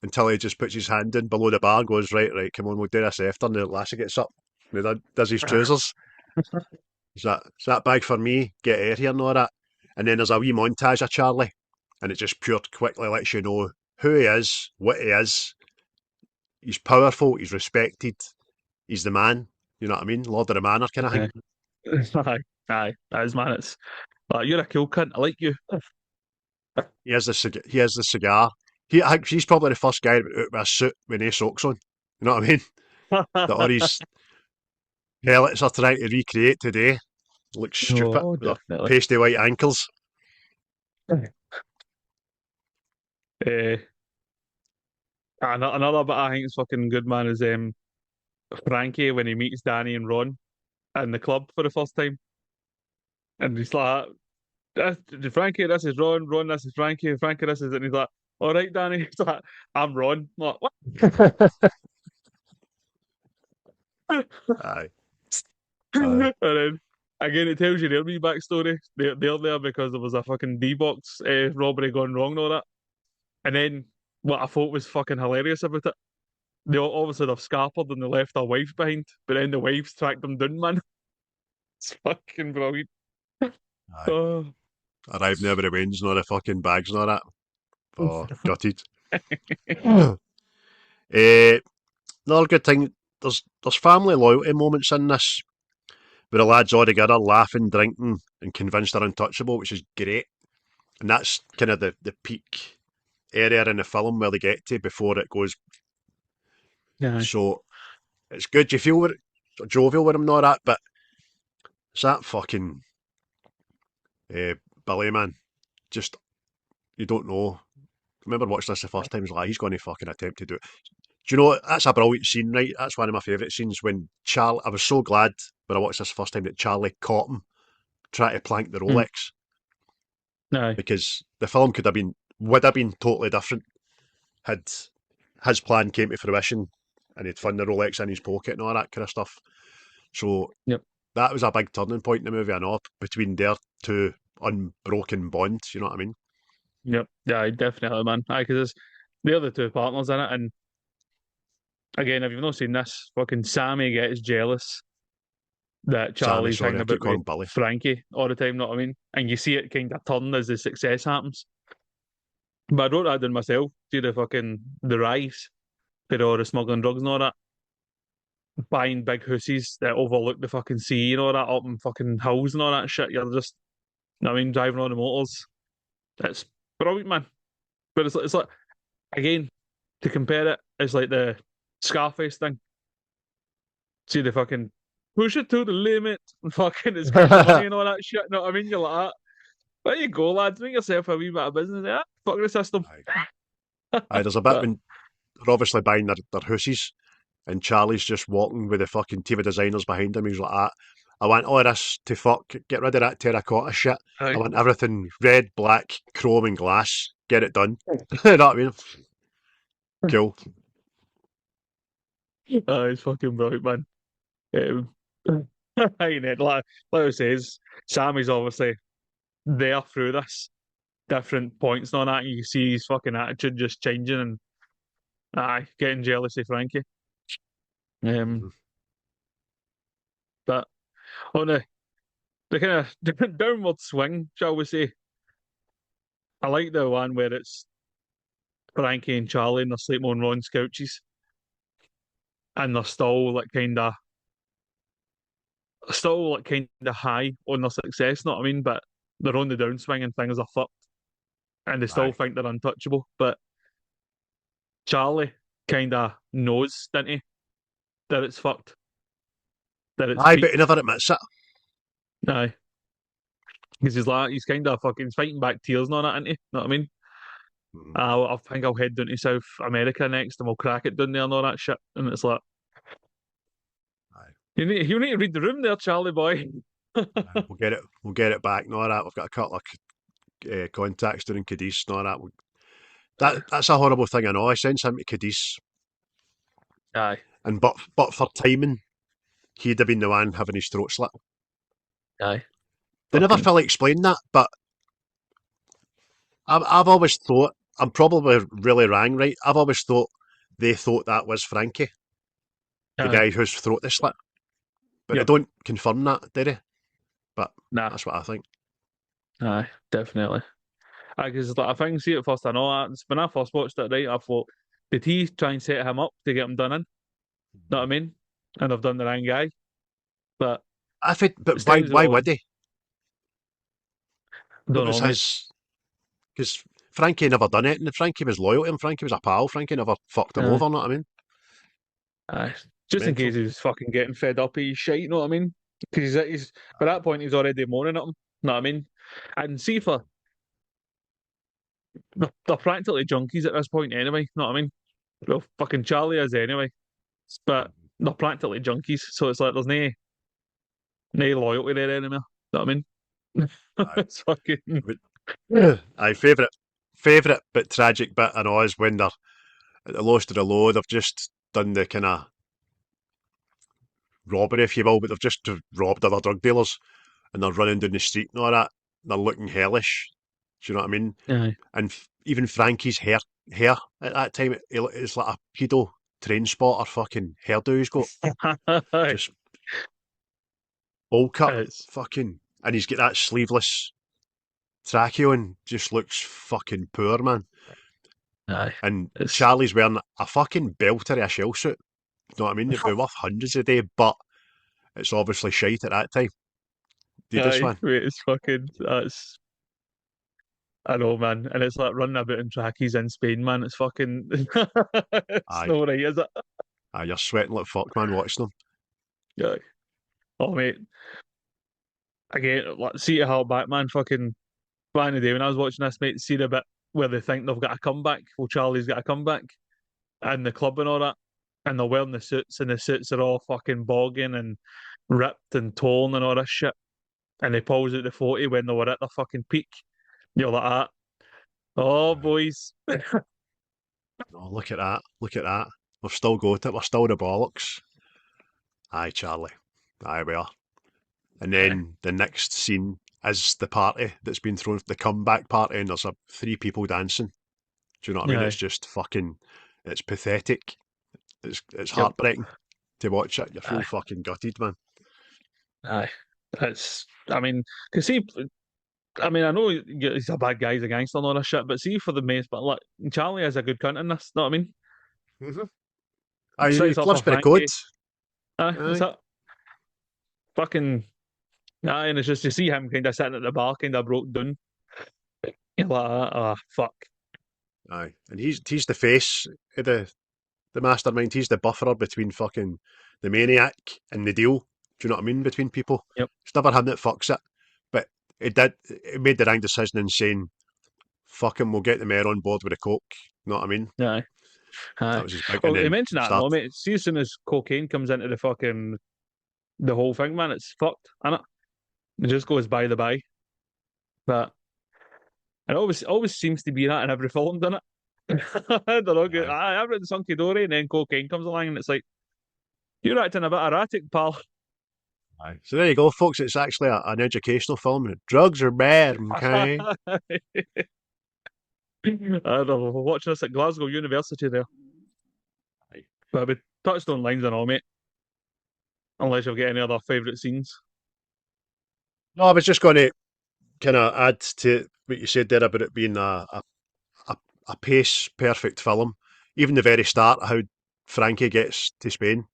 until he just puts his hand in below the bar and goes, right, come on, we'll do this after. And the lassie gets up and he does his trousers. Is that bag for me? Get out here and all that. And then there's a wee montage of Charlie and it just pure quickly lets you know who he is, what he is. He's powerful, he's respected, he's the man. You know what I mean? Lord of the Manor kind of thing. Aye, that is, man. It's like, you're a cool cunt. I like you. He has the cigar. He's probably the first guy out with a suit with no socks on. You know what I mean? That all these pellets are trying to recreate today. Looks stupid Oh, with their definitely. pasty white ankles. Another bit I think is fucking good, man, is Frankie when he meets Danny and Ron in the club for the first time. And he's like, Frankie, this is Ron. Ron, this is Frankie. Frankie, this is... And he's like, all right, Danny. He's like, I'm Ron. I'm like, what? Aye. And then, again, it tells you their wee backstory. They're there because there was a fucking D-box robbery gone wrong and all that. And then, what I thought was fucking hilarious about it, they obviously they've scuppered and they left their wife behind, but then the wives tracked them down, man. It's fucking brilliant. Aye. Oh. Arrived never the wins, nor the fucking bags, nor that. Oh, gutted. Another good thing, there's family loyalty moments in this, where the lads all together laughing, drinking, and convinced they're untouchable, which is great. And that's kind of the peak area in the film where they get to before it goes. Yeah. So it's good. You feel jovial with him and all that, but it's that fucking Billy, man. Just, you don't know. I remember watching this the first time, I was like, he's going to fucking attempt to do it. Do you know what? That's a brilliant scene, right? That's one of my favourite scenes when Charlie, I was so glad when I watched this the first time that Charlie caught him trying to plank the Mm. Rolex. No. Because the film would have been totally different had his plan came to fruition and he'd found the Rolex in his pocket and all that kind of stuff. So Yep. that was a big turning point in the movie, I know, between their two unbroken bonds, you know what I mean? Yep. Yeah, definitely, man. Aye, because they're the two partners in it, and again, if you've not seen this, fucking Sammy gets jealous that Sammy, Charlie's sorry, hanging I keep about calling with him Billy. Frankie all the time, know what I mean? And you see it kind of turn as the success happens. But I wrote that down myself. See the rise for all the smuggling drugs and all that. Buying big hussies that overlook the fucking sea and all that up in fucking hills and all that shit. You're just, you know what I mean, driving on the motors. It's brilliant, man. But it's like, again, to compare it, it's like the Scarface thing. See the fucking push it to the limit and fucking it's getting money and all that shit. You know what I mean? You're like that. There you go, lads. Make yourself a wee bit of business. Yeah, fuck the system. Aye, there's a bit when they're obviously buying their hoosies and Charlie's just walking with the fucking team of designers behind him. He's like, I want all this to get rid of that terracotta shit. Aye. I want everything red, black, chrome and glass. Get it done. You know what I mean? Cool. It's fucking brilliant, man. Aye, Ned, like I says, Sammy's obviously there through this different points and all that, and you see his fucking attitude just changing and getting jealous of Frankie. But on the kind of downward swing, shall we say, I like the one where it's Frankie and Charlie and they're sleeping on Ron's couches and they're still like kind of still like kind of high on their success, know what I mean? But they're on the downswing and things are fucked, and they still Aye. think they're untouchable. But Charlie kind of knows, doesn't he, that it's fucked, that it's Aye, but he peaked. never admits it. Aye, because he's kind of fucking fighting back tears and all that, isn't he? Know what I mean? Mhm. I think I'll head down to South America next, and we'll crack it down there and all that shit. And it's like, Aye. you need to read the room there, Charlie boy. Aye. We'll get it back and all that. We've got a couple of contacts down in Cadiz and all that. That's a horrible thing. I know. I sent him to Cadiz, Aye, and but for timing, he'd have been the one having his throat slit. aye. They never Fucking fully explained that, but I've always thought, I'm probably really wrong, right? I've always thought they thought that was Frankie, the aye. guy whose throat they slit. But they Yep. don't confirm that, do they? But Nah. that's what I think. Aye, definitely. Because like, I think, see at first, I know when I first watched it, right, I thought, did he try and set him up to get him done in? Know what I mean? And I've done the wrong guy. But But it's times why well, would he? What don't was know, mate. his? Because Frankie never done it, and Frankie was loyal to him. Frankie was a pal. Frankie never fucked him Aye, over. Know what I mean? aye. Just in Mental. case he's fucking getting fed up of his shit, you know what I mean? Because he's by that point he's already moaning at him. Know what I mean? And see for they're practically junkies at this point anyway. Know what I mean? Well, fucking Charlie is anyway, but they're practically junkies. So it's like there's no loyalty there anymore. Know what I mean? Aye. It's fucking Aye, favourite but tragic bit I know is when they're at the lowest of the low. They've just done the kind of robbery, if you will, but they've just robbed other drug dealers, and they're running down the street and all that. They're looking hellish. Do you know what I mean? aye. And even Frankie's hair at that time, it's like a pedo train spotter fucking hairdo he's got. Just bowl cut, It's fucking, and he's got that sleeveless trachea on. Just looks fucking poor, man. aye. And It's Charlie's wearing a fucking belter of a shell suit. You know what I mean? It'd be worth hundreds a day, but it's obviously shite at that time. Do this aye. one? Wait, it's fucking that's I know, man. And it's like running about in trackies in Spain, man. It's fucking it's Aye. not right, is it? Aye, you're sweating like fuck, man, watching them. Yeah. Oh mate. Again, like see how Batman fucking back in the day when I was watching this, mate, see the bit where they think they've got a comeback. Well, Charlie's got a comeback and the club and all that. And they're wearing the suits and the suits are all fucking bogging and ripped and torn and all this shit. And they pose at the 40 when they were at their fucking peak. You're like that. Oh Aye. boys. Oh, look at that. Look at that. We've still got it. We're still the bollocks. Aye, Charlie. Aye, we are. And Aye. then the next scene is the party that's been thrown, the comeback party, and there's three people dancing. Do you know what I mean? Aye. It's just fucking, it's pathetic. It's Yep. heartbreaking to watch it. You feel Aye. fucking gutted, man. Aye. It's I mean, cause see I mean, I know he's a bad guy, he's a gangster and all this shit, but see for the most but like Charlie is a good cunt in this, know what I mean? Mm-hmm. Aye, he Sets up lives for by the code. Frankie. Aye, it's Aye. that fucking aye, and it's just to see him kind of sitting at the bar, kind of broke down. You're like, fuck. Aye. And he's the face of the mastermind. He's the buffer between fucking the maniac and the deal. Do you know what I mean? Between people. Yep. It's never him that fucks it. But it made the wrong decision in saying, fuck him, we'll get the mayor on board with the coke. You know what I mean? Aye. That Aye. was his big, and Well, you then mentioned that, start. no, mate. See, as soon as cocaine comes into the whole thing, man, it's fucked, innit? It just goes by the by. But it always seems to be that in every film, doesn't it? They're all good. Aye. I've written some Coduri, and then cocaine comes along, and it's like, you're acting a bit erratic, pal. Aye. So there you go, folks. It's actually an educational film. Drugs are bad, okay? I don't know, we're watching this at Glasgow University there. Aye. But we touched on lines and all, mate. Unless you've got any other favourite scenes. No, I was just going to kind of add to what you said there about it being a pace perfect film. Even the very start, how Frankie gets to Spain.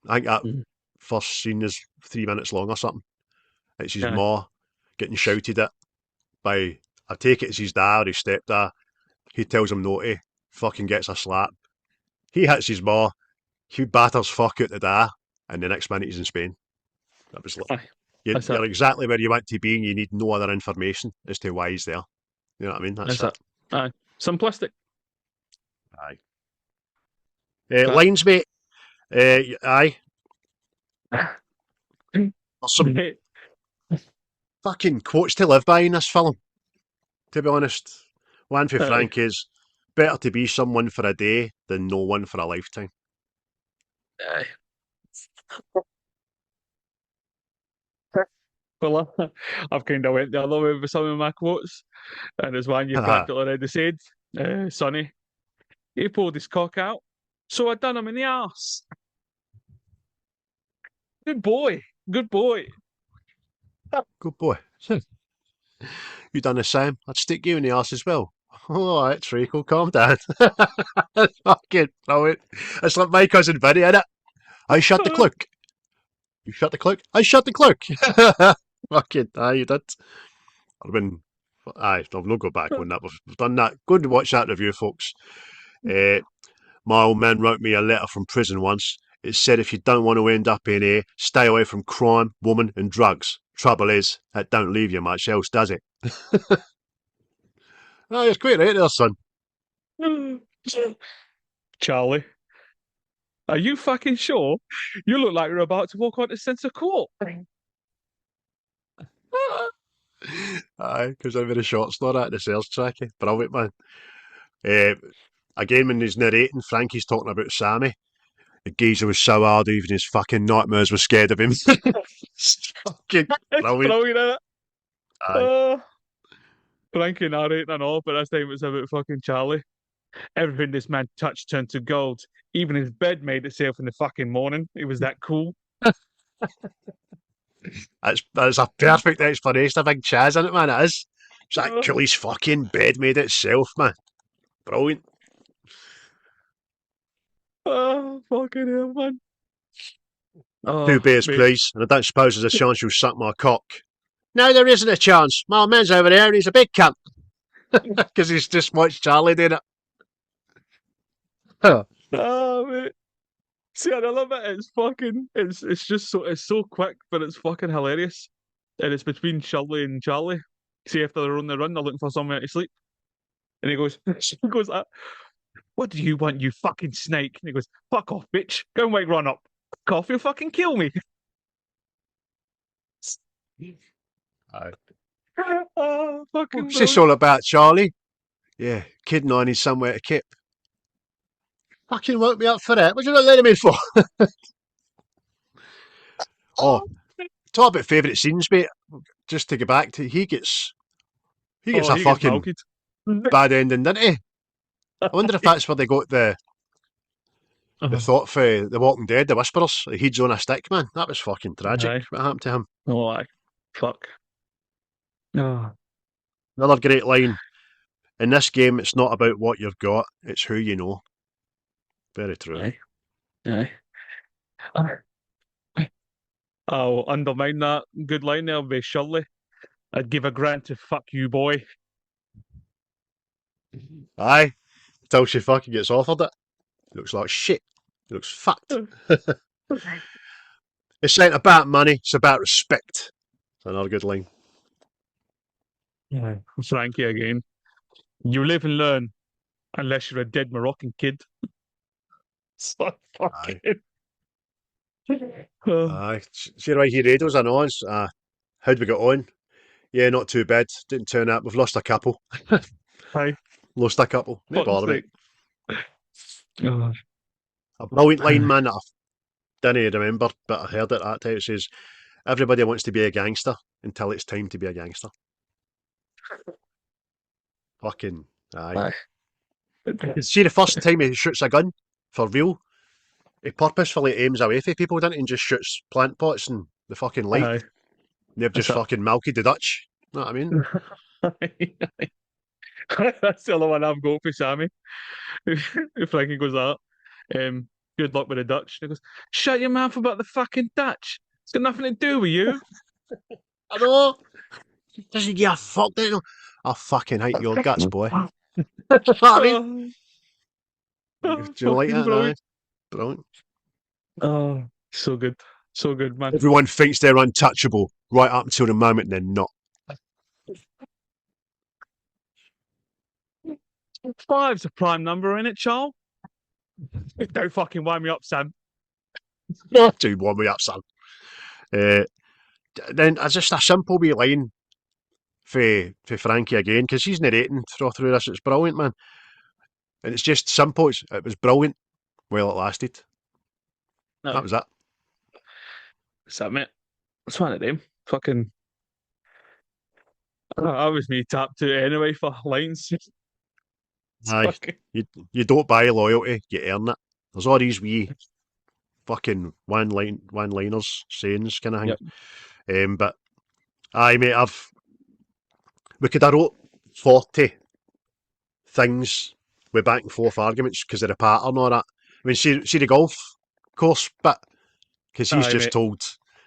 I think that Mhm. first scene is 3 minutes long or something. It's his Aye. ma getting shouted at by, I take it it's his dad or his stepdad. He tells him no to, fucking gets a slap. He hits his ma, he batters fuck out the dad, and the next minute he's in Spain. That was like, Aye. you're, That's you're it. exactly where you want to be and you need no other information as to why he's there. You know what I mean? That's That's it. it. Aye. Simplistic. Aye. Right. Lines, mate. Aye. There's some Mate, fucking quotes to live by in this film, to be honest. One for aye. Frank is, better to be someone for a day than no one for a lifetime. Aye. Well, I've kind of went the other way with some of my quotes, and there's one you've practically already said. Sonny, he pulled his cock out, so I done him in the arse. Good boy, good boy. Good boy. You done the same? I'd stick you in the arse as well. All right, Treacle, calm down. Fucking brilliant. It's like my cousin Vinny, innit? I shut the cloak. You shut the cloak? I shut the cloak. Fucking, aye, you did. I've been, aye, I'll not go back on that. We've done that. Go and watch that review, folks. My old man wrote me a letter from prison once. It said if you don't want to end up in here, stay away from crime, woman, and drugs. Trouble is, that don't leave you much else, does it? Oh, it's quite right there, son. Charlie, are you fucking sure? You look like you're about to walk onto centre court. Aye, because I'm very short story at the sales tracky. Brilliant, man. Again, when he's narrating, Frankie's talking about Sammy. The geezer was so hard, even his fucking nightmares were scared of him. It's fucking It's brilliant. brilliant, isn't it? Aye. Frankie narrating and all, but this time it's about fucking Charlie. Everything this man touched turned to gold. Even his bed made itself in the fucking morning. He was that cool. That's a perfect explanation of Big Chaz, isn't it, man? It is. It's that cool, his fucking bed made itself, man. Brilliant. Oh, fucking hell, man. Oh, Two beers, mate. please. And I don't suppose there's a chance you'll suck my cock. No, there isn't a chance. My man's over there and he's a big cunt. Because he's just watched Charlie doing it. Oh, mate. See, I love it. It's fucking. It's just so quick, but it's fucking hilarious. And it's between Shirley and Charlie. See, after they're on the run, they're looking for somewhere to sleep. And he goes, she goes, what do you want, you fucking snake? And he goes, fuck off, bitch. Go and wake Ron up. Fuck off, you'll fucking kill me. Aye. Oh, fucking What's this all about, Charlie? Yeah, kid and I need somewhere to kip. Fucking woke me up for that. What you not letting me in for? Oh, talk about favourite scenes, mate. Just to get back to, he gets a fucking bad ending, doesn't he? I wonder if that's where they got the thought for The Walking Dead, the Whisperers. He's on a stick, man. That was fucking tragic. Aye. What happened to him? Oh, aye. Fuck. Oh. Another great line. In this game, it's not about what you've got, it's who you know. Very true. Aye. I'll undermine that good line there with Shirley. I'd give a grand to fuck you, boy. Aye. Till she fucking gets offered it. Looks like shit. Looks fucked. It's not about money, it's about respect. Another good line. Yeah. Frankie again. You live and learn, unless you're a dead Moroccan kid. So fucking. Aye. See the way he radios announced. How'd we get on? Yeah, not too bad. Didn't turn up. We've lost a couple. Aye. Lost a couple. No bother, mate. Oh. A brilliant line, man, that I didn't remember, but I heard it that time. It says, everybody wants to be a gangster until it's time to be a gangster. Fucking aye. See the first time he shoots a gun, for real, he purposefully aims away from people, doesn't he, and just shoots plant pots and the fucking light. Aye. And they've just fucking milked the Dutch. Know what I mean? That's the other one I've got for Sammy. Frankie goes out. Good luck with the Dutch. And he goes, shut your mouth about the fucking Dutch. It's got nothing to do with you. I know. Doesn't give a fuck, does it? I'll fucking hate your guts, boy. You know what I mean? Do you like Fucking that? brilliant. Brilliant. Oh, so good. So good, man. Everyone thinks they're untouchable right up until the moment they're not. 5's a prime number, in it, Charles? Don't fucking wind me up, Sam. Do warm me up, son. Then it's just a simple wee line for Frankie again, because he's narrating through this. It's brilliant, man. And it's just simple. It was brilliant while it lasted. No. That was it. What's that, mate? It's one of them. Fucking. I was me tapped to anyway for lines. Aye. Fucking... You don't buy loyalty, you earn it. There's all these wee fucking one-liners, sayings kind of thing. Yep. But aye, mate, we could have wrote 40 things with back and forth arguments because of the pattern and all that. I mean, see the golf course bit, because he's Aye, just mate. told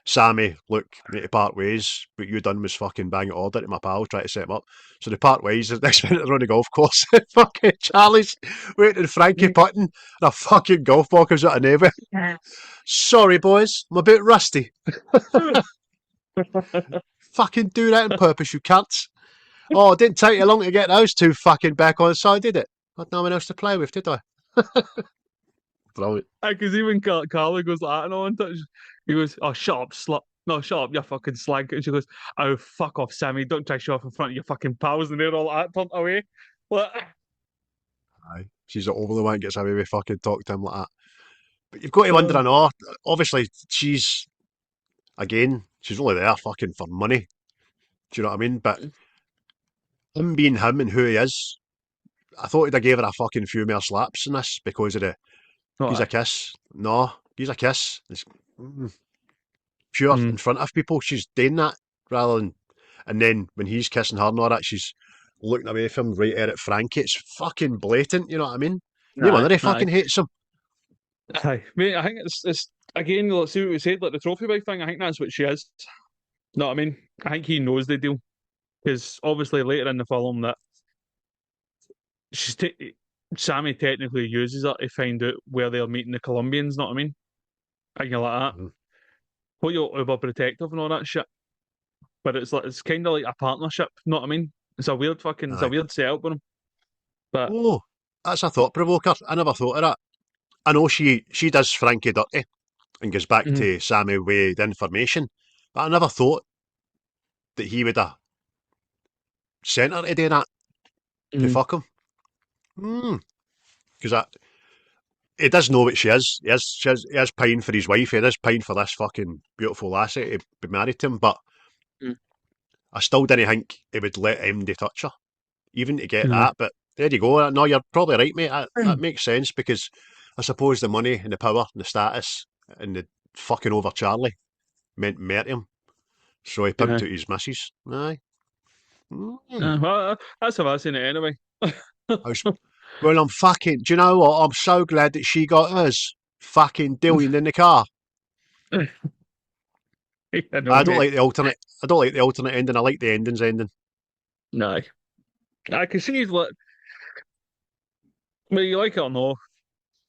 Sammy, look, we need to part ways. What you done was fucking bang it order to my pal, try to set him up. So they part ways. The next minute they're on the golf course. Fucking Charlie's waiting Frankie putting, and a fucking golf ball comes out of nowhere. Sorry, boys, I'm a bit rusty. Fucking do that on purpose, you cunts. Oh, it didn't take you long to get those two fucking back on the side, did it? I had no one else to play with, did I? Brilliant. Because even Carla goes like that and all, and he goes, "Oh, shut up, slut! No, shut up, you fucking slag!" And she goes, "Oh, fuck off, Sammy! Don't try to show off in front of your fucking pals." And they're all like that, turned away. What? Aye. She's the only one that gets away with fucking talk to him like that. But you've got to wonder, I know, obviously she's only there fucking for money. Do you know what I mean? But him being him and who he is, I thought he'd have gave her a fucking few more slaps in this because of the he's a kiss. No, he's a kiss. It's pure in front of people. She's doing that rather than, and then when he's kissing her and all that, she's looking away from him right at Frankie. It's fucking blatant, you know what I mean? No wonder he fucking hates him. Aye, mate, I think it's again, let's see what we said, like the trophy wife thing, I think that's what she is. Know what I mean? I think he knows the deal. Because obviously later in the film that Sammy technically uses her to find out where they're meeting the Colombians, know what I mean? And you're like that. What you're overprotective and all that shit. But it's like it's kinda like a partnership, know what I mean? It's a weird it's a weird setup with him. But oh, that's a thought provoker. I never thought of that. I know she does Frankie dirty and goes back to Sammy with the information, but I never thought that he would have sent her to do that to fuck him. Because he does know what she is. He is paying for his wife. He is paying for this fucking beautiful lassie to be married to him. But I still didn't think he would let MD touch her, even to get that. But there you go. No, you're probably right, mate. That makes sense because I suppose the money and the power and the status and the fucking over Charlie meant more to him. So he pimped out his missus. Aye. well, that's how I seen it anyway. Well, I'm fucking. Do you know what? I'm so glad that she got hers. Fucking Dillion in the car. I don't like the alternate. I don't like the alternate ending. I like the ending's ending. No, I can see he's like, but you like it or no,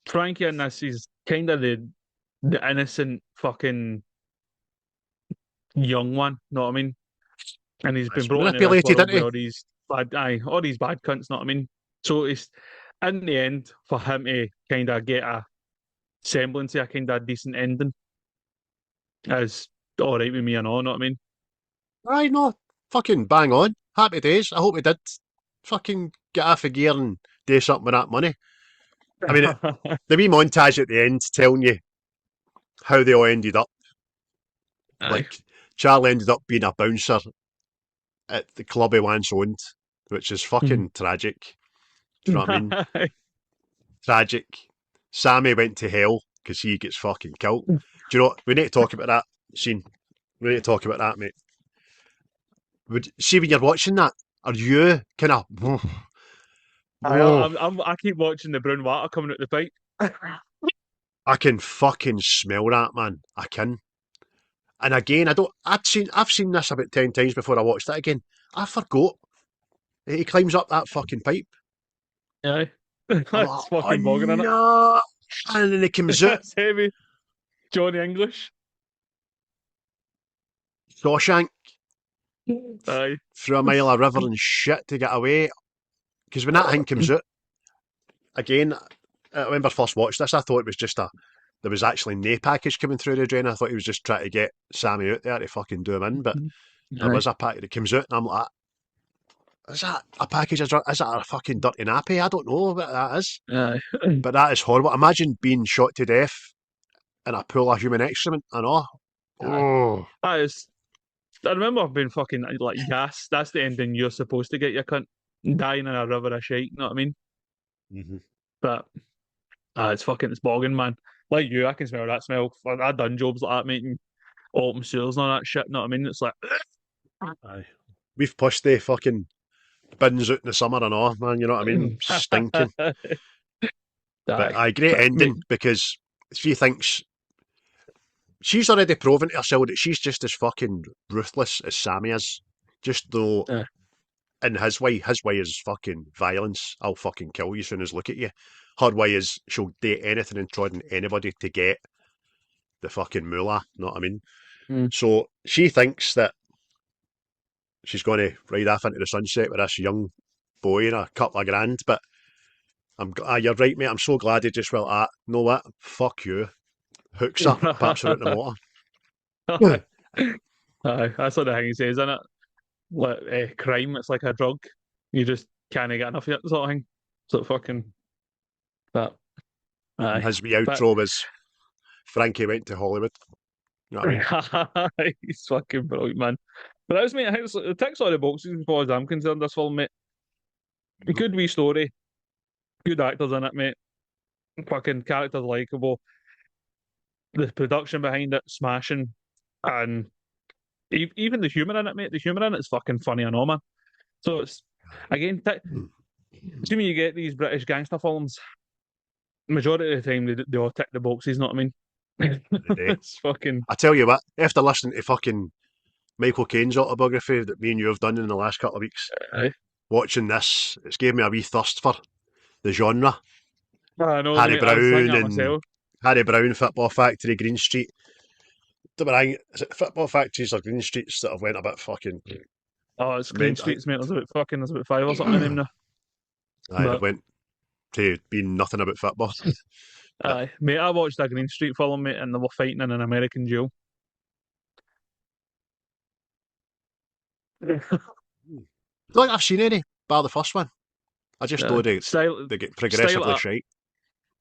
Frankie in this is kind of the innocent fucking young one. Know what I mean? And he's been brought into this world with all these bad cunts. Know what I mean? So it's in the end for him to kind of get a semblance of a kind of decent ending is all right with me and all. Know what I mean? Aye, no, fucking bang on. Happy days. I hope he did fucking get off a gear and do something with that money. I mean, the wee montage at the end telling you how they all ended up. Aye. Like, Charlie ended up being a bouncer at the club he once owned, which is fucking tragic. Do you know what I mean? Tragic. Sammy went to hell because he gets fucking killed. Do you know what? We need to talk about that scene. We need to talk about that, mate. See, when you're watching that, are you kind of... I keep watching the brown water coming out the pipe. I can fucking smell that, man. I can. And again, I've seen this about 10 times before I watched it again. I forgot. He climbs up that fucking pipe. Aye. I'm like, That's oh fucking bogging, innit? no! And then he comes out, That's heavy. Johnny English. Shawshank, Aye. through a mile of river and shit to get away. Because when that thing comes out, again, I remember first watched this, I thought it was just there was actually no package coming through the drain. I thought he was just trying to get Sammy out there to fucking do him in, but there was a package that comes out, and I'm like, is that a package of drugs? Is that a fucking dirty nappy? I don't know what that is. Aye. But that is horrible. Imagine being shot to death in a pool of human excrement and all. Oh. That is. I remember being fucking like gas. That's the ending you're supposed to get, you cunt. Dying in a river of shite, you know what I mean? Mm-hmm. But it's bogging, man. Like you, I can smell that smell. I've done jobs like that, mate, and open sewers and all that shit, you know what I mean? It's like Aye. We've pushed the fucking bins out in the summer and all, man, you know what I mean? Stinking. But aye, great ending, because she thinks she's already proven to herself that she's just as fucking ruthless as Sammy is. Just though in his way is fucking violence. I'll fucking kill you as soon as I look at you. Her way is she'll do anything and trod on anybody to get the fucking moolah, know what I mean? So she thinks that she's going to ride off into the sunset with this young boy and a couple of grand, but you're right, mate. I'm so glad he just went, know what? Fuck you. Hooks her, paps her out the motor. Aye, that's what the thing he says, isn't it? Like, crime, it's like a drug. You just can't get enough of it, sort of thing. So fucking. But. Aye. And his wee outro was Frankie went to Hollywood. You know what I mean? He's fucking brilliant, man. But that was, mate, I think it ticks all the boxes as far as I'm concerned, this film, mate. A good wee story. Good actors in it, mate. Fucking characters likeable. The production behind it, smashing. And even the humour in it, mate. The humour in it's fucking funny and all, man. So it's, again, assuming you get these British gangster films, majority of the time they all tick the boxes, you know what I mean? It's fucking. I tell you what, after listening to fucking Michael Caine's autobiography that me and you have done in the last couple of weeks, watching this, it's gave me a wee thirst for the genre. I know, Harry mate, Brown Harry Brown, Football Factory, Green Street. Is it Football Factories or Green Streets that have went a bit fucking... Oh, it's Green Streets, mate. There's about 5 or something in them now. Aye, they went to being nothing about football. Aye, mate, I watched that Green Street film, mate, and they were fighting in an American jail. I don't think I've seen any, bar the first one. I just know they get progressively shite.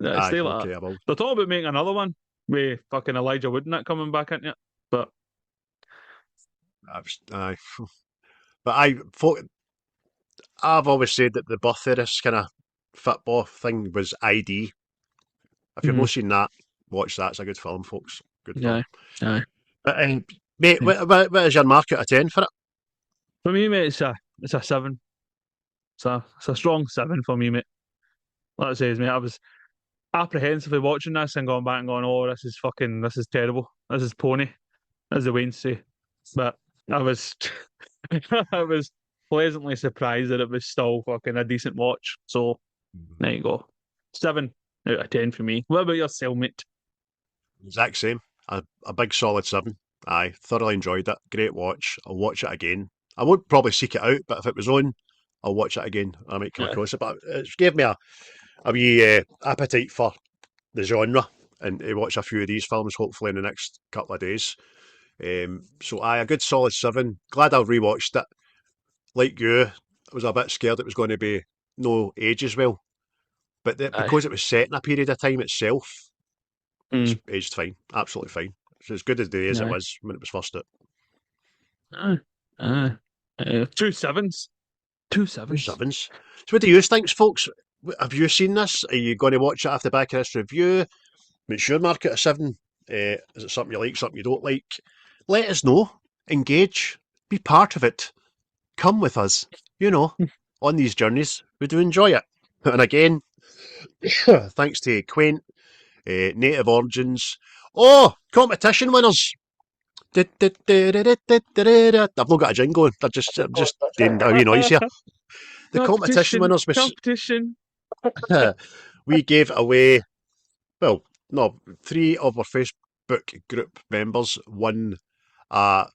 Yeah, stay like that. They're talking about making another one with fucking Elijah Wood and that coming back into it, but aye. But I've always said that the birth of this kind of football thing was ID. If you've not seen that, watch that. It's a good film, folks. Good film. Aye. But, mate, what is your mark out of 10 for it? For me, mate, it's a 7. It's a strong 7 for me, mate. Like I says, mate, I was apprehensively watching this and going back and going, oh, this is terrible. This is pony, as the Waynes say. But I was I was pleasantly surprised that it was still fucking a decent watch. So there you go. 7 out of 10 for me. What about yourself, mate? Exact same. A big solid 7. Aye, thoroughly enjoyed it. Great watch. I'll watch it again. I won't probably seek it out, but if it was on, I'll watch it again. I might come across it. But it gave me a wee appetite for the genre and to watch a few of these films hopefully in the next couple of days. So aye, a good solid 7. Glad I've rewatched it. Like you, I was a bit scared it was going to be no age as well. But because it was set in a period of time itself, it's aged fine. Absolutely fine. It's as good a day as it was when it was first out. 2 7s. 2 7s. 2 7s. So what do you think, folks? Have you seen this? Are you going to watch it off the back of this review? Make sure mark it a 7. Is it something you like, something you don't like? Let us know. Engage. Be part of it. Come with us. On these journeys. We do enjoy it. And again, thanks to Quaint, Native Origins. Oh, competition winners. I've not got a jingle. I'm just doing a wee noise here. The competition winners was competition. we gave away, well, no, 3 of our Facebook group members won a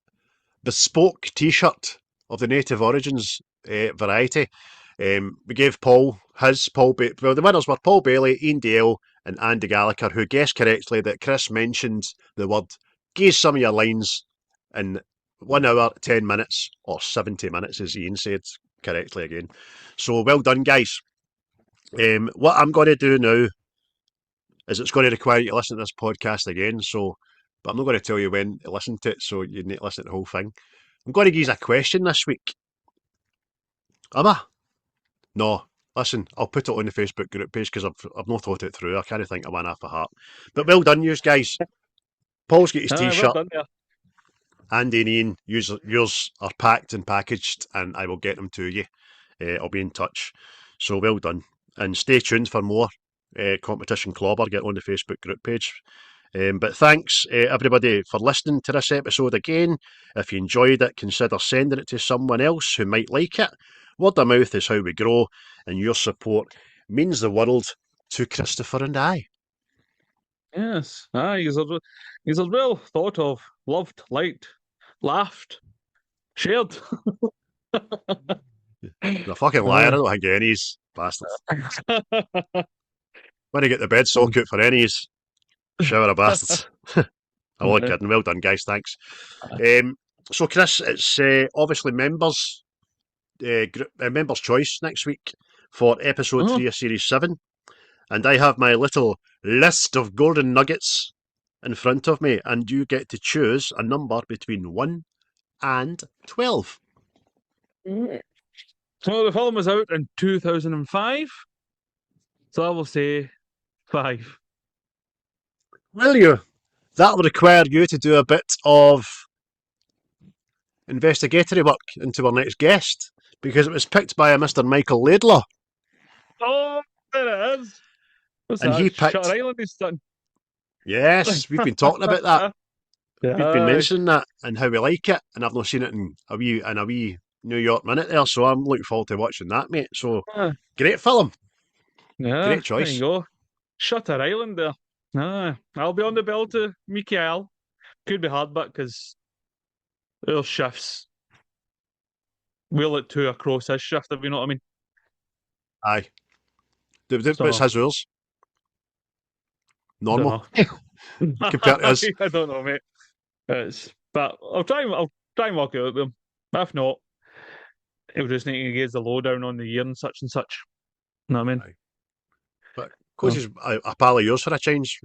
bespoke T-shirt of the Native Origins variety. We gave Paul well, the winners were Paul Bailey, Ian Dale, and Andy Gallagher, who guessed correctly that Chris mentioned the word "gaze some of your lines" in 1 hour, 10 minutes, or 70 minutes, as Ian said correctly again. So well done, guys. What I'm going to do now is it's going to require you to listen to this podcast again. But I'm not going to tell you when to listen to it, so you need to listen to the whole thing. I'm going to give you a question this week. Am I? No. Listen, I'll put it on the Facebook group page because I've not thought it through. I can't think of one off the heart. But well done, you guys. Paul's got his T-shirt. Well done, Andy and Ian, yours are packed and packaged, and I will get them to you. I'll be in touch. So well done. And stay tuned for more competition clobber. Get on the Facebook group page. But thanks everybody for listening to this episode again. If you enjoyed it, consider sending it to someone else who might like it. Word of mouth is how we grow, and your support means the world to Christopher and I. Yes. He's a well thought of, loved, liked, laughed, shared. You're a fucking liar. I don't think any's bastards. When you get the bed socket for any's, shower of bastards. I'm only kidding. Well done, guys. Thanks. So, Chris, it's obviously members' choice next week for episode 3 of series 7, and I have my little list of golden nuggets in front of me, and you get to choose a number between 1 and 12. So the film was out in 2005, so I will say 5. Will you? That will require you to do a bit of investigatory work into our next guest, because it was picked by a Mr. Michael Laidlaw. Oh, there it is. What's And that? he picked... Shutter Island he's done. Yes, we've been talking about that. Yeah. We've been mentioning that and how we like it, and I've not seen it in a wee New York minute there, so I'm looking forward to watching that, mate. So, great film. Yeah, great choice. There you go. Shutter Island there. I'll be on the bill to Mikael. Could be hard, but because there's shifts. We'll let 2 across his shift, if you know what I mean. Aye. What's his rules? Normal. Compared to us. I don't know, mate. But I'll try and work it out with him. If not, he'll just need to gauge the lowdown on the year and such. You know what I mean? Aye. But because he's a pal of yours for a change,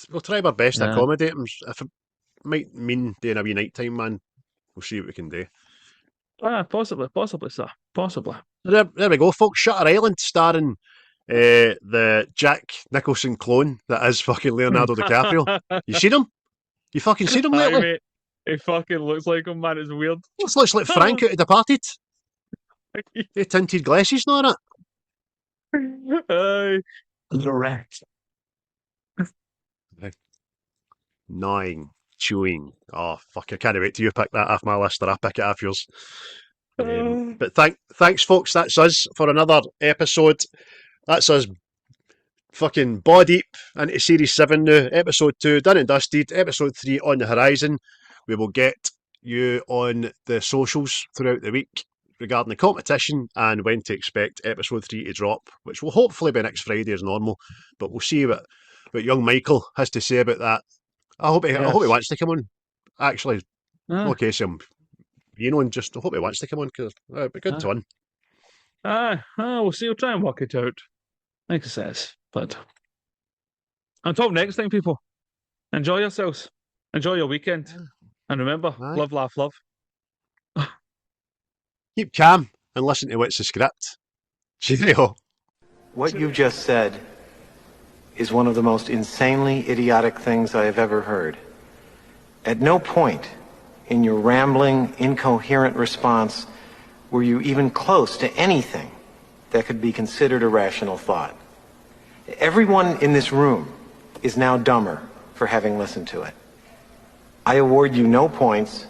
we'll try our best to accommodate him. If it might mean doing a wee night time, man, we'll see what we can do. Possibly, sir. Possibly. There we go, folks. Shutter Island, starring the Jack Nicholson clone that is fucking Leonardo DiCaprio. You seen him? You fucking seen him lately? Mate, he fucking looks like him, man. It's weird. Just looks like Frank out of Departed. The tinted glasses and all that. Correct. 9. Chewing. Oh, fuck, I can't wait till you pick that off my list or I pick it off yours. But thanks, folks. That's us for another episode. That's us fucking ball deep into Series 7 now. Episode 2 done and dusted. Episode 3 on the horizon. We will get you on the socials throughout the week regarding the competition and when to expect episode 3 to drop, which will hopefully be next Friday as normal. But we'll see what young Michael has to say about that. I hope he wants to come on. Actually, okay, so I hope he wants to come on because it'll be good to win. We'll see. We'll try and work it out. Like I says, but until next time, people, enjoy yourselves. Enjoy your weekend, and remember, live, laugh, love. Keep calm and listen to what's the script. Cheerio. What you just said is one of the most insanely idiotic things I have ever heard. At no point in your rambling, incoherent response were you even close to anything that could be considered a rational thought. Everyone in this room is now dumber for having listened to it. I award you no points,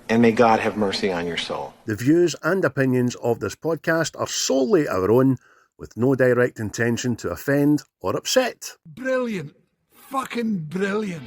and may God have mercy on your soul. The views and opinions of this podcast are solely our own, with no direct intention to offend or upset. Brilliant. Fucking brilliant.